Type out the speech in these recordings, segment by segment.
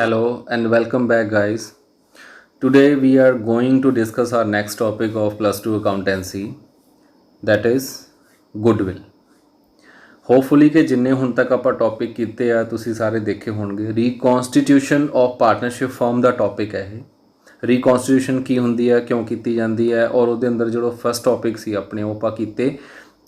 Hello and welcome back, guys. Today we are going to discuss our next topic of plus 2 accountancy, that is goodwill. Hopefully ਕਿ ਜਿੰਨੇ ਹੁਣ ਤੱਕ ਆਪਾਂ topic ਕੀਤੇ ਆ ਤੁਸੀਂ ਸਾਰੇ ਦੇਖੇ ਹੋਣਗੇ। ਰੀਕਨਸਟੀਟਿਊਸ਼ਨ ਆਫ ਪਾਰਟਨਰਸ਼ਿਪ ਫਰਮ ਦਾ ਟੌਪਿਕ ਹੈ ਇਹ। ਰੀਕਨਸਟੀਟਿਊਸ਼ਨ ਕੀ ਹੁੰਦੀ ਹੈ, ਕਿਉਂ ਕੀਤੀ ਜਾਂਦੀ ਹੈ, ਔਰ ਉਹਦੇ ਅੰਦਰ ਜਿਹੜਾ ਫਸਟ ਟੌਪਿਕ ਸੀ ਆਪਣੇ ਉਹ ਆਪਾਂ ਕੀਤੇ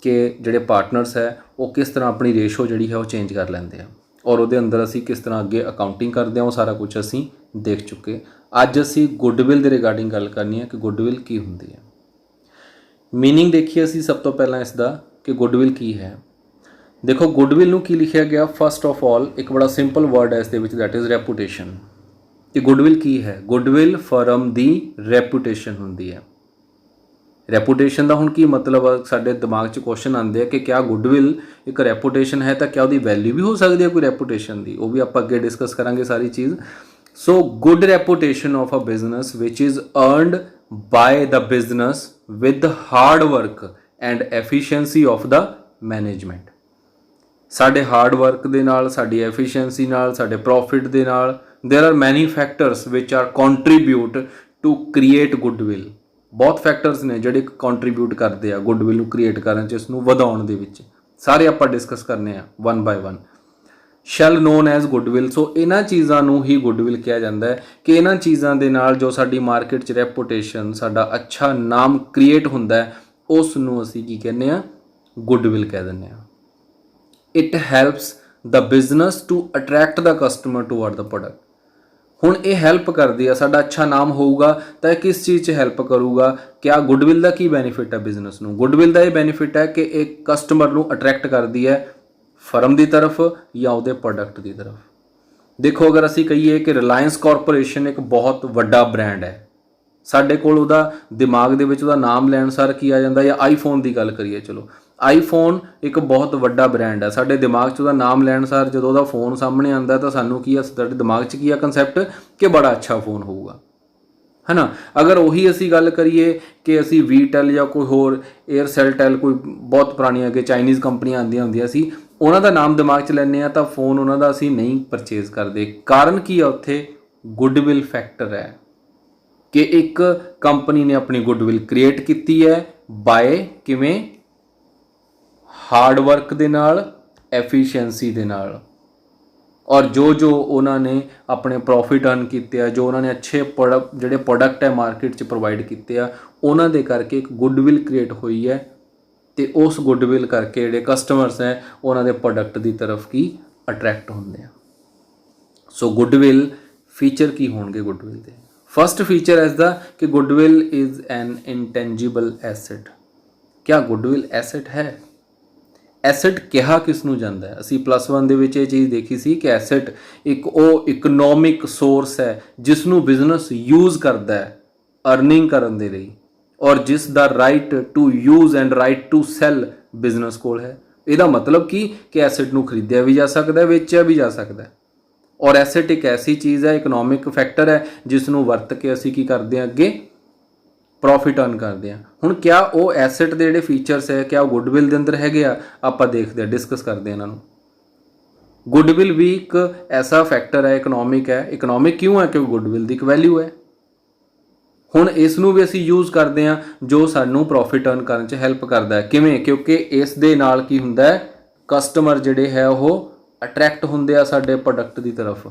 ਕਿ ਜਿਹੜੇ ਪਾਰਟਨਰਸ ਹੈ ਉਹ ਕਿਸ ਤਰ੍ਹਾਂ ਆਪਣੀ ਰੇਸ਼ੋ ਜਿਹੜੀ ਹੈ ਉਹ ਚੇਂਜ ਕਰ ਲੈਂਦੇ ਆ, ਔਰ ਉਹਦੇ ਅੰਦਰ ਅਸੀਂ ਕਿਸ ਤਰ੍ਹਾਂ ਅੱਗੇ ਅਕਾਊਂਟਿੰਗ ਕਰਦੇ ਹਾਂ ਉਹ ਸਾਰਾ ਕੁਝ ਅਸੀਂ ਦੇਖ ਚੁੱਕੇ। ਅੱਜ ਅਸੀਂ ਗੁੱਡਵਿਲ ਦੇ ਰਿਗਾਰਡਿੰਗ ਗੱਲ ਕਰਨੀ ਹੈ ਕਿ ਗੁੱਡਵਿਲ ਕੀ ਹੁੰਦੀ ਹੈ। ਮੀਨਿੰਗ ਦੇਖੀਏ ਅਸੀਂ ਸਭ ਤੋਂ ਪਹਿਲਾਂ ਇਸ ਦਾ ਕਿ ਗੁੱਡਵਿਲ ਕੀ ਹੈ। ਦੇਖੋ ਗੁੱਡਵਿਲ ਨੂੰ ਕੀ ਲਿਖਿਆ ਗਿਆ, ਫਸਟ ਆਫ ਆਲ ਇੱਕ ਬੜਾ ਸਿੰਪਲ ਵਰਡ ਹੈ ਇਸ ਦੇ ਵਿੱਚ, ਦੈਟ ਇਜ਼ ਰੈਪੂਟੇਸ਼ਨ। ਕਿ ਗੁੱਡਵਿਲ ਕੀ ਹੈ? ਗੁੱਡਵਿਲ ਫਰਮ ਦੀ ਰੈਪੂਟੇਸ਼ਨ ਹੁੰਦੀ ਹੈ। ਰੈਪੂਟੇਸ਼ਨ ਦਾ ਹੁਣ ਕੀ ਮਤਲਬ ਆ, ਸਾਡੇ ਦਿਮਾਗ 'ਚ ਕੁਐਸਚਨ ਆਉਂਦੇ ਆ ਕਿ ਕਿਆ ਗੁੱਡਵਿਲ ਇੱਕ ਰੈਪੂਟੇਸ਼ਨ ਹੈ ਤਾਂ ਕਿਆ ਉਹਦੀ ਵੈਲਿਊ ਵੀ ਹੋ ਸਕਦੀ ਹੈ ਕੋਈ ਰੈਪੂਟੇਸ਼ਨ ਦੀ, ਉਹ ਵੀ ਆਪਾਂ ਅੱਗੇ ਡਿਸਕਸ ਕਰਾਂਗੇ ਸਾਰੀ ਚੀਜ਼। So good reputation of a business which is earned by the business with hard work and efficiency of the management. ਸਾਡੇ ਹਾਰਡ ਵਰਕ ਦੇ ਨਾਲ, ਸਾਡੀ ਐਫੀਸ਼ੀਐਂਸੀ ਨਾਲ, ਸਾਡੇ ਪ੍ਰੋਫਿਟ ਦੇ ਨਾਲ, there are many factors which are contribute to create goodwill. ਬਹੁਤ factors ਨੇ ਜਿਹੜੇ ਕੰਟਰੀਬਿਊਟ ਕਰਦੇ ਆ ਗੁੱਡਵਿਲ ਨੂੰ ਕ੍ਰੀਏਟ ਕਰਨ 'ਚ, ਇਸ ਨੂੰ ਵਧਾਉਣ ਦੇ ਵਿੱਚ। ਸਾਰੇ ਆਪਾਂ ਡਿਸਕਸ ਕਰਨੇ ਆ one by one. Shall known as goodwill. So ਇਹਨਾਂ ਚੀਜ਼ਾਂ ਨੂੰ ਹੀ ਗੁੱਡਵਿਲ ਕਿਹਾ ਜਾਂਦਾ ਹੈ ਕਿ ਇਹਨਾਂ ਚੀਜ਼ਾਂ ਦੇ ਨਾਲ ਜੋ ਸਾਡੀ ਮਾਰਕੀਟ 'ਚ ਰੈਪੂਟੇਸ਼ਨ, ਸਾਡਾ ਅੱਛਾ ਨਾਮ ਕ੍ਰੀਏਟ ਹੁੰਦਾ ਹੈ, ਉਸ ਨੂੰ ਅਸੀਂ ਕੀ ਕਹਿੰਦੇ ਆ, ਗੁੱਡਵਿਲ ਕਹਿ ਦਿੰਦੇ ਆ। It helps the business to attract the customer toward the product. ਹੁਣ ਇਹ ਹੈਲਪ ਕਰਦੀ ਆ, ਸਾਡਾ ਅੱਛਾ ਨਾਮ ਹੋਊਗਾ ਤਾਂ ਇਹ ਕਿਸ ਚੀਜ਼ 'ਚ ਹੈਲਪ ਕਰੂਗਾ? ਕਿਆ ਗੁੱਡਵਿਲ ਦਾ ਕੀ ਬੈਨੀਫਿਟ ਹੈ ਬਿਜ਼ਨਸ ਨੂੰ? ਗੁੱਡਵਿਲ ਦਾ ਇਹ ਬੈਨੀਫਿਟ ਹੈ ਕਿ ਇਹ ਕਸਟਮਰ ਨੂੰ ਅਟਰੈਕਟ ਕਰਦੀ ਹੈ ਫਰਮ ਦੀ ਤਰਫ ਜਾਂ ਉਹਦੇ ਪ੍ਰੋਡਕਟ ਦੀ ਤਰਫ। ਦੇਖੋ ਅਗਰ ਅਸੀਂ ਕਹੀਏ ਕਿ ਰਿਲਾਇੰਸ ਕਾਰਪੋਰੇਸ਼ਨ ਇੱਕ ਬਹੁਤ ਵੱਡਾ ਬ੍ਰਾਂਡ ਹੈ, ਸਾਡੇ ਕੋਲ ਉਹਦਾ ਦਿਮਾਗ ਦੇ ਵਿੱਚ ਉਹਦਾ ਨਾਮ ਲੈਣ ਸਾਰ ਕੀ ਆ ਜਾਂਦਾ, ਜਾਂ ਆਈਫੋਨ ਦੀ ਗੱਲ ਕਰੀਏ, ਚਲੋ ਆਈਫੋਨ ਇੱਕ ਬਹੁਤ ਵੱਡਾ ਬ੍ਰਾਂਡ ਹੈ, ਸਾਡੇ ਦਿਮਾਗ 'ਚ ਉਹਦਾ ਨਾਮ ਲੈਣ ਸਾਰ ਜਦੋਂ ਉਹਦਾ ਫੋਨ ਸਾਹਮਣੇ ਆਉਂਦਾ ਤਾਂ ਸਾਨੂੰ ਕੀ ਆ, ਸਾਡੇ ਦਿਮਾਗ 'ਚ ਕੀ ਆ ਕਨਸੈਪਟ ਕਿ ਬੜਾ ਅੱਛਾ ਫੋਨ ਹੋਊਗਾ, ਹੈ ਨਾ। ਅਗਰ ਉਹੀ ਅਸੀਂ ਗੱਲ ਕਰੀਏ ਕਿ ਅਸੀਂ ਵੀਟੈਲ ਜਾਂ ਕੋਈ ਹੋਰ ਏਅਰਸੈਲਟੈਲ, ਕੋਈ ਬਹੁਤ ਪੁਰਾਣੀਆਂ ਅੱਗੇ ਚਾਈਨੀਜ਼ ਕੰਪਨੀਆਂ ਆਉਂਦੀਆਂ ਹੁੰਦੀਆਂ ਸੀ, ਉਹਨਾਂ ਦਾ ਨਾਮ ਦਿਮਾਗ 'ਚ ਲੈਂਦੇ ਹਾਂ ਤਾਂ ਫੋਨ ਉਹਨਾਂ ਦਾ ਅਸੀਂ ਨਹੀਂ ਪਰਚੇਜ਼ ਕਰਦੇ। ਕਾਰਨ ਕੀ ਆ ਉੱਥੇ? ਗੁੱਡਵਿਲ ਫੈਕਟਰ ਹੈ ਕਿ ਇੱਕ ਕੰਪਨੀ ਨੇ ਆਪਣੀ ਗੁੱਡਵਿਲ ਕ੍ਰੀਏਟ ਕੀਤੀ ਹੈ ਬਾਏ ਕਿਵੇਂ? ਹਾਰਡ ਵਰਕ ਦੇ ਨਾਲ, ਐਫੀਸ਼ੀਐਂਸੀ ਦੇ ਨਾਲ, ਔਰ ਜੋ ਉਹਨਾਂ ਨੇ ਆਪਣੇ ਪ੍ਰੋਫਿਟ ਅਰਨ ਕੀਤੇ ਆ, ਜੋ ਉਹਨਾਂ ਨੇ ਅੱਛੇ ਜਿਹੜੇ ਪ੍ਰੋਡਕਟ ਹੈ ਮਾਰਕੀਟ 'ਚ ਪ੍ਰੋਵਾਈਡ ਕੀਤੇ ਆ, ਉਹਨਾਂ ਦੇ ਕਰਕੇ ਇੱਕ ਗੁੱਡਵਿਲ ਕ੍ਰੀਏਟ ਹੋਈ ਹੈ। ਅਤੇ ਉਸ ਗੁੱਡਵਿਲ ਕਰਕੇ ਜਿਹੜੇ ਕਸਟਮਰਸ ਹੈ ਉਹਨਾਂ ਦੇ ਪ੍ਰੋਡਕਟ ਦੀ ਤਰਫ ਕੀ ਅਟਰੈਕਟ ਹੁੰਦੇ ਆ। ਸੋ ਗੁੱਡਵਿਲ ਫੀਚਰ ਕੀ ਹੋਣਗੇ ਗੁੱਡਵਿਲ ਦੇ? ਫਸਟ ਫੀਚਰ ਇਸ ਦਾ ਕਿ ਗੁੱਡਵਿਲ ਇਜ਼ ਐਨ ਇੰਟੈਂਜੀਬਲ ਐਸੈਟ। ਕਿਆ ਗੁੱਡਵਿਲ ਐਸੈਟ ਹੈ? ਐਸੈਟ ਕਿਹਾ ਕਿਸ ਨੂੰ ਜਾਂਦਾ ਹੈ? ਅਸੀਂ +1 ਦੇ ਵਿੱਚ ਇਹ ਚੀਜ਼ ਦੇਖੀ ਸੀ ਕਿ ਐਸੈਟ ਇੱਕ ਉਹ ਇਕਨੋਮਿਕ ਸੋਰਸ ਹੈ ਜਿਸ ਨੂੰ ਬਿਜ਼ਨਸ ਯੂਜ਼ ਕਰਦਾ ਹੈ ਅਰਨਿੰਗ ਕਰਨ ਦੇ ਲਈ, ਔਰ ਜਿਸ ਦਾ right to use and right to sell business ਕੋਲ ਹੈ। ਇਹਦਾ ਮਤਲਬ ਕਿ ਐਸੈਟ ਨੂੰ ਖਰੀਦਿਆ ਵੀ ਜਾ ਸਕਦਾ, ਵੇਚਿਆ ਵੀ ਜਾ ਸਕਦਾ। ਔਰ ਐਸੈਟ ਇੱਕ ਐਸੀ ਚੀਜ਼ ਹੈ, ਇਕਨੋਮਿਕ ਫੈਕਟਰ ਹੈ, ਜਿਸ ਨੂੰ ਵਰਤ ਕੇ ਅਸੀਂ ਕੀ ਕਰਦੇ ਹਾਂ, ਅੱਗੇ ਪ੍ਰੋਫਿਟ ਅਰਨ ਕਰਦੇ ਹਾਂ। ਹੁਣ ਕਿਆ ਉਹ ਐਸੈਟ ਦੇ ਜਿਹੜੇ ਫੀਚਰਸ ਹੈ ਕਿਆ ਉਹ ਗੁੱਡਵਿਲ ਦੇ ਅੰਦਰ ਹੈਗੇ ਆ? ਆਪਾਂ ਦੇਖਦੇ ਹਾਂ, ਡਿਸਕਸ ਕਰਦੇ ਹਾਂ ਇਹਨਾਂ ਨੂੰ। ਗੁੱਡਵਿਲ ਵੀ ਇੱਕ ਐਸਾ ਫੈਕਟਰ ਹੈ, ਇਕਨੋਮਿਕ ਹੈ। ਇਕਨੋਮਿਕ ਕਿਉਂ ਹੈ? ਕਿਉਂਕਿ ਗੁੱਡਵਿਲ ਦੀ ਇੱਕ ਵੈਲਿਊ ਹੈ। ਹੁਣ ਇਸ ਨੂੰ ਵੀ ਅਸੀਂ ਯੂਜ਼ ਕਰਦੇ ਹਾਂ ਜੋ ਸਾਨੂੰ ਪ੍ਰੋਫਿਟ ਅਰਨ ਕਰਨ 'ਚ ਹੈਲਪ ਕਰਦਾ ਹੈ। ਕਿਵੇਂ? ਕਿਉਂਕਿ ਇਸ ਦੇ ਨਾਲ ਕੀ ਹੁੰਦਾ ਹੈ, ਕਸਟਮਰ ਜਿਹੜੇ ਹੈ ਉਹ ਅਟਰੈਕਟ ਹੁੰਦੇ ਆ ਸਾਡੇ ਪ੍ਰੋਡਕਟ ਦੀ ਤਰਫ।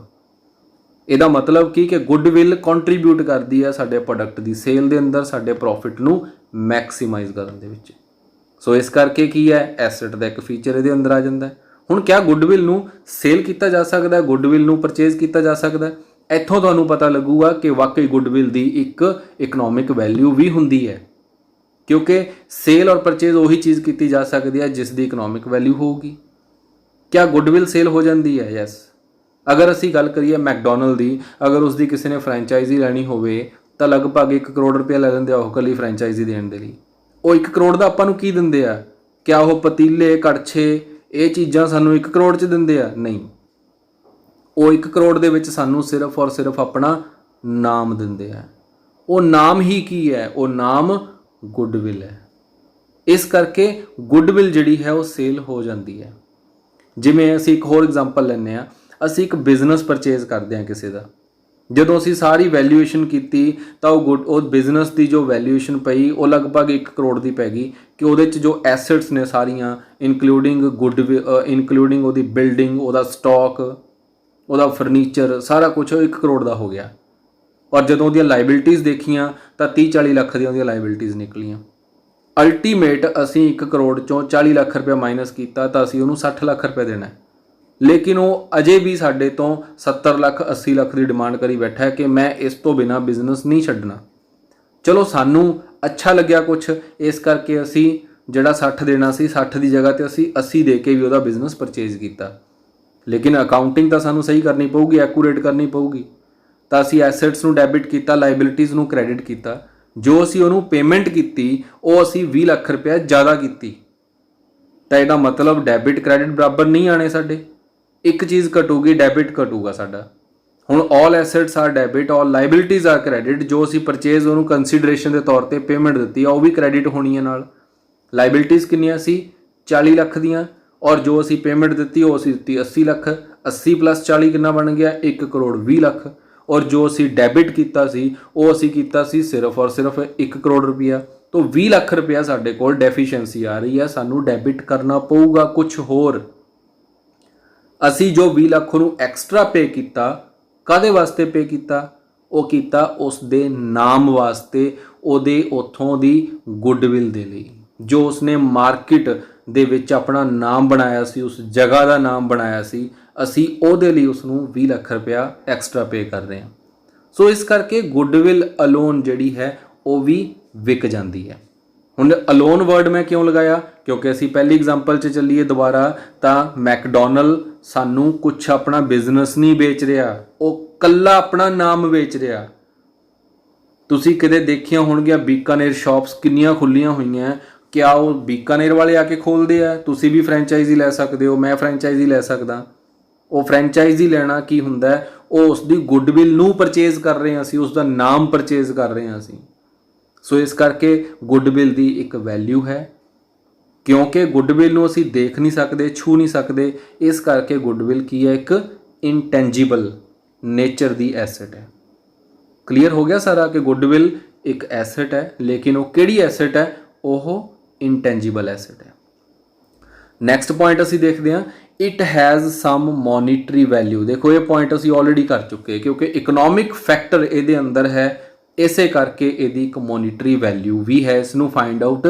ਇਹਦਾ ਮਤਲਬ ਕੀ ਕਿ ਗੁੱਡਵਿਲ ਕੰਟਰੀਬਿਊਟ ਕਰਦੀ ਹੈ ਸਾਡੇ ਪ੍ਰੋਡਕਟ ਦੀ ਸੇਲ ਦੇ ਅੰਦਰ, ਸਾਡੇ ਪ੍ਰੋਫਿਟ ਨੂੰ ਮੈਕਸੀਮਾਈਜ਼ ਕਰਨ ਦੇ ਵਿੱਚ। ਸੋ ਇਸ ਕਰਕੇ ਕੀ ਹੈ, ਐਸੈਟ ਦਾ ਇੱਕ ਫੀਚਰ ਇਹਦੇ ਅੰਦਰ ਆ ਜਾਂਦਾ ਹੈ। ਹੁਣ ਕਿਆ ਗੁੱਡਵਿਲ ਨੂੰ ਸੇਲ ਕੀਤਾ ਜਾ ਸਕਦਾ ਹੈ, ਗੁੱਡਵਿਲ ਨੂੰ ਪਰਚੇਜ਼ ਕੀਤਾ ਜਾ ਸਕਦਾ ਹੈ? ਇੱਥੋਂ ਤੁਹਾਨੂੰ ਪਤਾ ਲੱਗੂਗਾ ਕਿ ਵਾਕਈ ਗੁੱਡਵਿਲ ਦੀ ਇੱਕ ਇਕਨੋਮਿਕ ਵੈਲਿਊ ਵੀ ਹੁੰਦੀ ਹੈ, ਕਿਉਂਕਿ ਸੇਲ ਔਰ ਪਰਚੇਜ਼ ਉਹੀ ਚੀਜ਼ ਕੀਤੀ ਜਾ ਸਕਦੀ ਹੈ ਜਿਸ ਦੀ ਇਕਨੋਮਿਕ ਵੈਲਿਊ ਹੋਊਗੀ। ਕਿਆ ਗੁੱਡਵਿਲ ਸੇਲ ਹੋ ਜਾਂਦੀ ਹੈ? ਯੈਸ। ਅਗਰ ਅਸੀਂ ਗੱਲ ਕਰੀਏ ਮੈਕਡੋਨਲਡ ਦੀ, ਅਗਰ ਉਸਦੀ ਕਿਸੇ ਨੇ ਫਰੈਂਚਾਈਜ਼ੀ ਲੈਣੀ ਹੋਵੇ ਤਾਂ ਲਗਭਗ 1 ਕਰੋੜ ਰੁਪਇਆ ਲੈ ਲੈਂਦੇ ਆ ਉਹ ਇਕੱਲੀ ਫਰੈਂਚਾਈਜ਼ੀ ਦੇਣ ਦੇ ਲਈ। ਉਹ 1 ਕਰੋੜ ਦਾ ਆਪਾਂ ਨੂੰ ਕੀ ਦਿੰਦੇ ਆ? ਕਿਆ ਉਹ ਪਤੀਲੇ, ਕੜਛੇ, ਇਹ ਚੀਜ਼ਾਂ ਸਾਨੂੰ 1 ਕਰੋੜ 'ਚ ਦਿੰਦੇ ਆ? ਨਹੀਂ। ਉਹ 1 ਕਰੋੜ ਦੇ ਵਿੱਚ ਸਾਨੂੰ ਸਿਰਫ ਔਰ ਸਿਰਫ ਆਪਣਾ ਨਾਮ ਦਿੰਦੇ ਆ। ਉਹ ਨਾਮ ਹੀ ਕੀ ਹੈ? ਉਹ ਨਾਮ ਗੁੱਡਵਿਲ ਹੈ। ਇਸ ਕਰਕੇ ਗੁੱਡਵਿਲ ਜਿਹੜੀ ਹੈ ਉਹ ਸੇਲ ਹੋ ਜਾਂਦੀ ਹੈ। ਜਿਵੇਂ ਅਸੀਂ ਇੱਕ ਹੋਰ ਐਗਜ਼ਾਮਪਲ ਲੈਂਦੇ ਹਾਂ, ਅਸੀਂ ਇੱਕ ਬਿਜ਼ਨਸ ਪਰਚੇਜ਼ ਕਰਦੇ ਹਾਂ ਕਿਸੇ ਦਾ। ਜਦੋਂ ਅਸੀਂ ਸਾਰੀ ਵੈਲਿਊਏਸ਼ਨ ਕੀਤੀ ਤਾਂ ਉਹ ਬਿਜ਼ਨਸ ਦੀ ਜੋ ਵੈਲਿਊਏਸ਼ਨ ਪਈ ਉਹ ਲਗਭਗ 1 ਕਰੋੜ ਦੀ ਪੈ ਗਈ ਕਿ ਉਹਦੇ 'ਚ ਜੋ ਐਸੈਟਸ ਨੇ ਸਾਰੀਆਂ ਇਨਕਲੂਡਿੰਗ ਇਨਕਲੂਡਿੰਗ ਉਹਦੀ ਬਿਲਡਿੰਗ, ਉਹਦਾ ਸਟਾਕ, ਉਹਦਾ ਫਰਨੀਚਰ, ਸਾਰਾ ਕੁਝ 1 ਕਰੋੜ ਦਾ ਹੋ ਗਿਆ। ਔਰ ਜਦੋਂ ਉਹਦੀਆਂ ਲਾਇਬਿਲਿਟੀਜ਼ ਦੇਖੀਆਂ ਤਾਂ 30-40 ਲੱਖ ਦੀਆਂ ਉਹਦੀਆਂ ਲਾਇਬਿਲਿਟੀਜ਼ ਨਿਕਲੀਆਂ। ਅਲਟੀਮੇਟ ਅਸੀਂ 1 ਕਰੋੜ ਚੋਂ 40 ਲੱਖ ਰੁਪਏ ਮਾਈਨਸ ਕੀਤਾ ਤਾਂ ਅਸੀਂ ਉਹਨੂੰ 60 ਲੱਖ ਰੁਪਏ ਦੇਣਾ, ਲੇਕਿਨ ਉਹ ਅਜੇ ਵੀ ਸਾਡੇ ਤੋਂ 70 ਲੱਖ 80 ਲੱਖ ਦੀ ਡਿਮਾਂਡ ਕਰੀ ਬੈਠਾ ਹੈ ਕਿ ਮੈਂ ਇਸ ਤੋਂ ਬਿਨਾਂ ਬਿਜ਼ਨਸ ਨਹੀਂ ਛੱਡਣਾ। ਚਲੋ ਸਾਨੂੰ ਅੱਛਾ ਲੱਗਿਆ ਕੁਛ, ਇਸ ਕਰਕੇ ਅਸੀਂ ਜਿਹੜਾ 60 ਦੇਣਾ ਸੀ 60 ਦੀ ਜਗ੍ਹਾ ਤੇ ਅਸੀਂ 80 ਦੇ ਕੇ ਵੀ ਉਹਦਾ ਬਿਜ਼ਨਸ ਪਰਚੇਜ਼ ਕੀਤਾ। ਲੇਕਿਨ ਅਕਾਊਂਟਿੰਗ ਤਾਂ ਸਾਨੂੰ ਸਹੀ ਕਰਨੀ ਪਊਗੀ, ਐਕੂਰੇਟ ਕਰਨੀ ਪਊਗੀ। ਤਾਂ ਅਸੀਂ ਐਸੈਟਸ ਨੂੰ ਡੈਬਿਟ ਕੀਤਾ, ਲਾਇਬਿਲਿਟੀਜ਼ ਨੂੰ ਕ੍ਰੈਡਿਟ ਕੀਤਾ। ਜੋ ਅਸੀਂ ਉਹਨੂੰ ਪੇਮੈਂਟ ਕੀਤੀ ਉਹ ਅਸੀਂ 20 ਲੱਖ ਰੁਪਏ ਜ਼ਿਆਦਾ ਕੀਤੀ। ਤਾਂ ਇਹਦਾ ਮਤਲਬ ਡੈਬਿਟ ਕ੍ਰੈਡਿਟ ਬਰਾਬਰ ਨਹੀਂ ਆਣੇ ਸਾਡੇ, ਇੱਕ ਚੀਜ਼ ਘਟੂਗੀ, ਡੈਬਿਟ ਘਟੂਗਾ ਸਾਡਾ। ਹੁਣ ਆਲ ਐਸੈਟਸ ਆਰ ਡੈਬਿਟ, ਆਲ ਲਾਇਬਿਲਿਟੀਜ਼ ਆਰ ਕ੍ਰੈਡਿਟ। ਜੋ ਅਸੀਂ ਪਰਚੇਜ਼ ਉਹਨੂੰ ਕੰਸੀਡਰੇਸ਼ਨ ਦੇ ਤੌਰ ਤੇ ਪੇਮੈਂਟ ਦਿੱਤੀ ਆ ਉਹ ਵੀ ਕ੍ਰੈਡਿਟ ਹੋਣੀ ਹੈ ਨਾਲ। ਲਾਇਬਿਲਿਟੀਜ਼ ਕਿੰਨੀਆਂ ਸੀ? 40 ਲੱਖ ਦੀਆਂ, ਔਰ ਜੋ ਅਸੀਂ ਪੇਮੈਂਟ ਦਿੱਤੀ ਉਹ ਅਸੀਂ ਦਿੱਤੀ 80 ਲੱਖ। 80 + 40 ਕਿੰਨਾ ਬਣ ਗਿਆ? 1 ਕਰੋੜ 20 ਲੱਖ। ਔਰ ਜੋ ਅਸੀਂ ਡੈਬਿਟ ਕੀਤਾ ਸੀ ਉਹ ਅਸੀਂ ਕੀਤਾ ਸੀ ਸਿਰਫ ਔਰ ਸਿਰਫ 1 ਕਰੋੜ ਰੁਪਈਆ। ਤਾਂ 20 ਲੱਖ ਰੁਪਈਆ ਸਾਡੇ ਕੋਲ ਡੈਫੀਸ਼ੀਐਂਸੀ ਆ ਰਹੀ ਹੈ, ਸਾਨੂੰ ਡੈਬਿਟ ਕਰਨਾ ਪਊਗਾ ਕੁਝ ਹੋਰ। ਅਸੀਂ ਜੋ 20 ਲੱਖ ਨੂੰ ਐਕਸਟਰਾ ਪੇ ਕੀਤਾ, ਕਾਹਦੇ ਵਾਸਤੇ ਪੇ ਕੀਤਾ? ਉਹ ਕੀਤਾ ਉਸ ਦੇ ਨਾਮ ਵਾਸਤੇ, ਉਹਦੇ ਉੱਥੋਂ ਦੀ ਗੁੱਡਵਿਲ ਦੇ ਲਈ। ਜੋ ਉਸਨੇ ਮਾਰਕੀਟ ਦੇ ਵਿੱਚ ਆਪਣਾ ਨਾਮ ਬਣਾਇਆ ਸੀ, ਉਸ ਜਗ੍ਹਾ ਦਾ ਨਾਮ ਬਣਾਇਆ ਸੀ, ਅਸੀਂ ਉਹਦੇ ਲਈ ਉਸ ਨੂੰ 20 ਲੱਖ ਰੁਪਇਆ ਐਕਸਟਰਾ ਪੇ ਕਰ ਰਹੇ ਹਾਂ। ਸੋ ਇਸ ਕਰਕੇ ਗੁੱਡਵਿਲ ਅਲੋਨ ਜਿਹੜੀ ਹੈ ਉਹ ਵੀ ਵਿਕ ਜਾਂਦੀ ਹੈ। ਹੁਣ ਅਲੋਨ ਵਰਡ ਮੈਂ ਕਿਉਂ ਲਗਾਇਆ? ਕਿਉਂਕਿ ਅਸੀਂ ਪਹਿਲੀ ਐਗਜ਼ਾਮਪਲ 'ਚ ਚੱਲੀਏ ਦੁਬਾਰਾ, ਤਾਂ ਮੈਕਡੋਨਲ ਸਾਨੂੰ ਕੁਛ ਆਪਣਾ ਬਿਜ਼ਨਸ ਨਹੀਂ ਵੇਚ ਰਿਹਾ, ਉਹ ਕੱਲਾ ਆਪਣਾ ਨਾਮ ਵੇਚ ਰਿਹਾ। ਤੁਸੀਂ ਕਿਤੇ ਦੇਖੀਆਂ ਹੋਣਗੀਆਂ ਬੀਕਾਨੇਰ ਸ਼ਾਪਸ ਕਿੰਨੀਆਂ ਖੁੱਲੀਆਂ ਹੋਈਆਂ, ਕਿਆ ਉਹ ਬੀਕਾਨੇਰ ਵਾਲੇ ਆ ਕੇ ਖੋਲ੍ਹਦੇ ਆ? ਤੁਸੀਂ ਵੀ ਫਰੈਂਚਾਈਜ਼ੀ ਲੈ ਸਕਦੇ ਹੋ, ਮੈਂ ਫਰੈਂਚਾਈਜ਼ੀ ਲੈ ਸਕਦਾ। ਉਹ ਫਰੈਂਚਾਈਜ਼ੀ ਲੈਣਾ ਕੀ ਹੁੰਦਾ? ਉਹ ਉਸ ਦੀ ਗੁੱਡਵਿਲ ਨੂੰ ਪਰਚੇਜ਼ ਕਰ ਰਹੇ ਹਾਂ ਅਸੀਂ, ਉਸ ਦਾ ਨਾਮ ਪਰਚੇਜ਼ ਕਰ ਰਹੇ ਹਾਂ ਅਸੀਂ। ਸੋ ਇਸ ਕਰਕੇ ਗੁੱਡਵਿਲ ਦੀ ਇੱਕ ਵੈਲਿਊ ਹੈ। ਕਿਉਂਕਿ ਗੁੱਡਵਿਲ ਨੂੰ ਅਸੀਂ ਦੇਖ ਨਹੀਂ ਸਕਦੇ, ਛੂ ਨਹੀਂ ਸਕਦੇ, ਇਸ ਕਰਕੇ ਗੁੱਡਵਿਲ ਕੀ ਹੈ? ਇੱਕ ਇਨਟੈਂਜੀਬਲ ਨੇਚਰ ਦੀ ਐਸੈਟ ਹੈ। ਕਲੀਅਰ ਹੋ ਗਿਆ ਸਾਰਾ ਕਿ ਗੁੱਡਵਿਲ ਇੱਕ ਐਸੈਟ ਹੈ, ਲੇਕਿਨ ਉਹ ਕਿਹੜੀ ਐਸੈਟ ਹੈ? ਉਹ ਇਨਟੈਂਜੀਬਲ ਐਸੈਟ ਹੈ। ਨੈਕਸਟ ਪੁਆਇੰਟ ਅਸੀਂ ਦੇਖਦੇ ਹਾਂ, it has some monetary value. ਦੇਖੋ ਇਹ ਪੁਆਇੰਟ ਅਸੀਂ ਆਲਰੇਡੀ ਕਰ ਚੁੱਕੇ, ਕਿਉਂਕਿ ਇਕਨੋਮਿਕ ਫੈਕਟਰ ਇਹਦੇ ਅੰਦਰ ਹੈ, ਇਸੇ ਕਰਕੇ ਇਹਦੀ ਇੱਕ ਮੋਨੀਟਰੀ ਵੈਲਿਊ ਵੀ ਹੈ। ਇਸ ਨੂੰ ਫਾਈਂਡ ਆਊਟ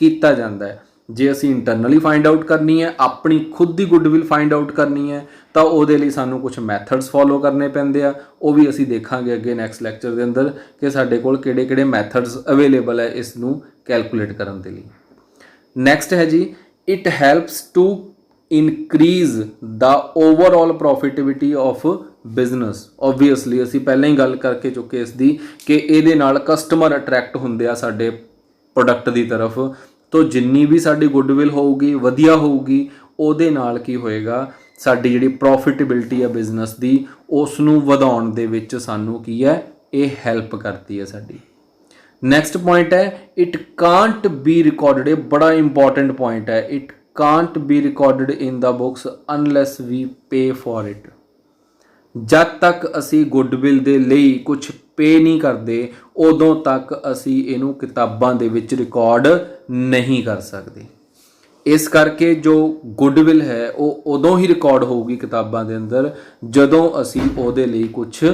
ਕੀਤਾ ਜਾਂਦਾ ਹੈ। ਜੇ ਅਸੀਂ ਇੰਟਰਨਲੀ ਫਾਈਂਡ ਆਊਟ ਕਰਨੀ ਹੈ, ਆਪਣੀ ਖੁਦ ਦੀ ਗੁੱਡਵਿਲ ਫਾਈਂਡ ਆਊਟ ਕਰਨੀ ਹੈ, ਤਾਂ ਉਹਦੇ ਲਈ ਸਾਨੂੰ ਕੁਝ ਮੈਥਡਸ ਫੋਲੋ ਕਰਨੇ ਪੈਂਦੇ ਆ। ਉਹ ਵੀ ਅਸੀਂ ਦੇਖਾਂਗੇ ਅੱਗੇ ਨੈਕਸਟ ਲੈਕਚਰ ਦੇ ਅੰਦਰ ਕਿ ਸਾਡੇ ਕੋਲ ਕਿਹੜੇ-ਕਿਹੜੇ ਮੈਥਡਸ ਅਵੇਲੇਬਲ ਹੈ ਇਸ ਨੂੰ ਕੈਲਕੂਲੇਟ ਕਰਨ ਦੇ ਲਈ। ਨੈਕਸਟ ਹੈ ਜੀ, it helps to increase the overall profitability of business. Obviously ਅਸੀਂ ਪਹਿਲਾਂ ਹੀ ਗੱਲ ਕਰਕੇ ਚੁੱਕੇ ਇਸ ਦੀ ਕਿ ਇਹਦੇ ਨਾਲ ਕਸਟਮਰ ਅਟਰੈਕਟ ਹੁੰਦੇ ਆ ਸਾਡੇ ਪ੍ਰੋਡਕਟ ਦੀ ਤਰਫ। ਤੋਂ ਜਿੰਨੀ ਵੀ ਸਾਡੀ ਗੁੱਡਵਿਲ ਹੋਊਗੀ, ਵਧੀਆ ਹੋਊਗੀ, ਉਹਦੇ ਨਾਲ ਕੀ ਹੋਏਗਾ? ਸਾਡੀ ਜਿਹੜੀ ਪ੍ਰੋਫਿਟੇਬਿਲਿਟੀ ਹੈ ਬਿਜ਼ਨਸ ਦੀ, ਉਸ ਨੂੰ ਵਧਾਉਣ ਦੇ ਵਿੱਚ ਸਾਨੂੰ ਕੀ ਹੈ? ਇਹ ਹੈਲਪ ਕਰਦੀ ਹੈ ਸਾਡੀ। ਨੈਕਸਟ ਪੁਆਇੰਟ ਹੈ, ਇਟ ਕਾਂਟ ਬੀ ਰਿਕਾਰਡਡ। ਇਹ ਬੜਾ ਇੰਪੋਰਟੈਂਟ ਪੁਆਇੰਟ ਹੈ। It can't be recorded in the books unless we pay for it. ਜਦ ਤੱਕ ਅਸੀਂ ਗੁੱਡਵਿਲ ਦੇ ਲਈ ਕੁਝ ਪੇ ਨਹੀਂ ਕਰਦੇ, ਉਦੋਂ ਤੱਕ ਅਸੀਂ ਇਹਨੂੰ ਕਿਤਾਬਾਂ ਦੇ ਵਿੱਚ ਰਿਕਾਰਡ ਨਹੀਂ ਕਰ ਸਕਦੇ। ਇਸ ਕਰਕੇ ਜੋ ਗੁੱਡਵਿਲ ਹੈ ਉਹ ਉਦੋਂ ਹੀ ਰਿਕਾਰਡ ਹੋਊਗੀ ਕਿਤਾਬਾਂ ਦੇ ਅੰਦਰ ਜਦੋਂ ਅਸੀਂ ਉਹਦੇ ਲਈ ਕੁਝ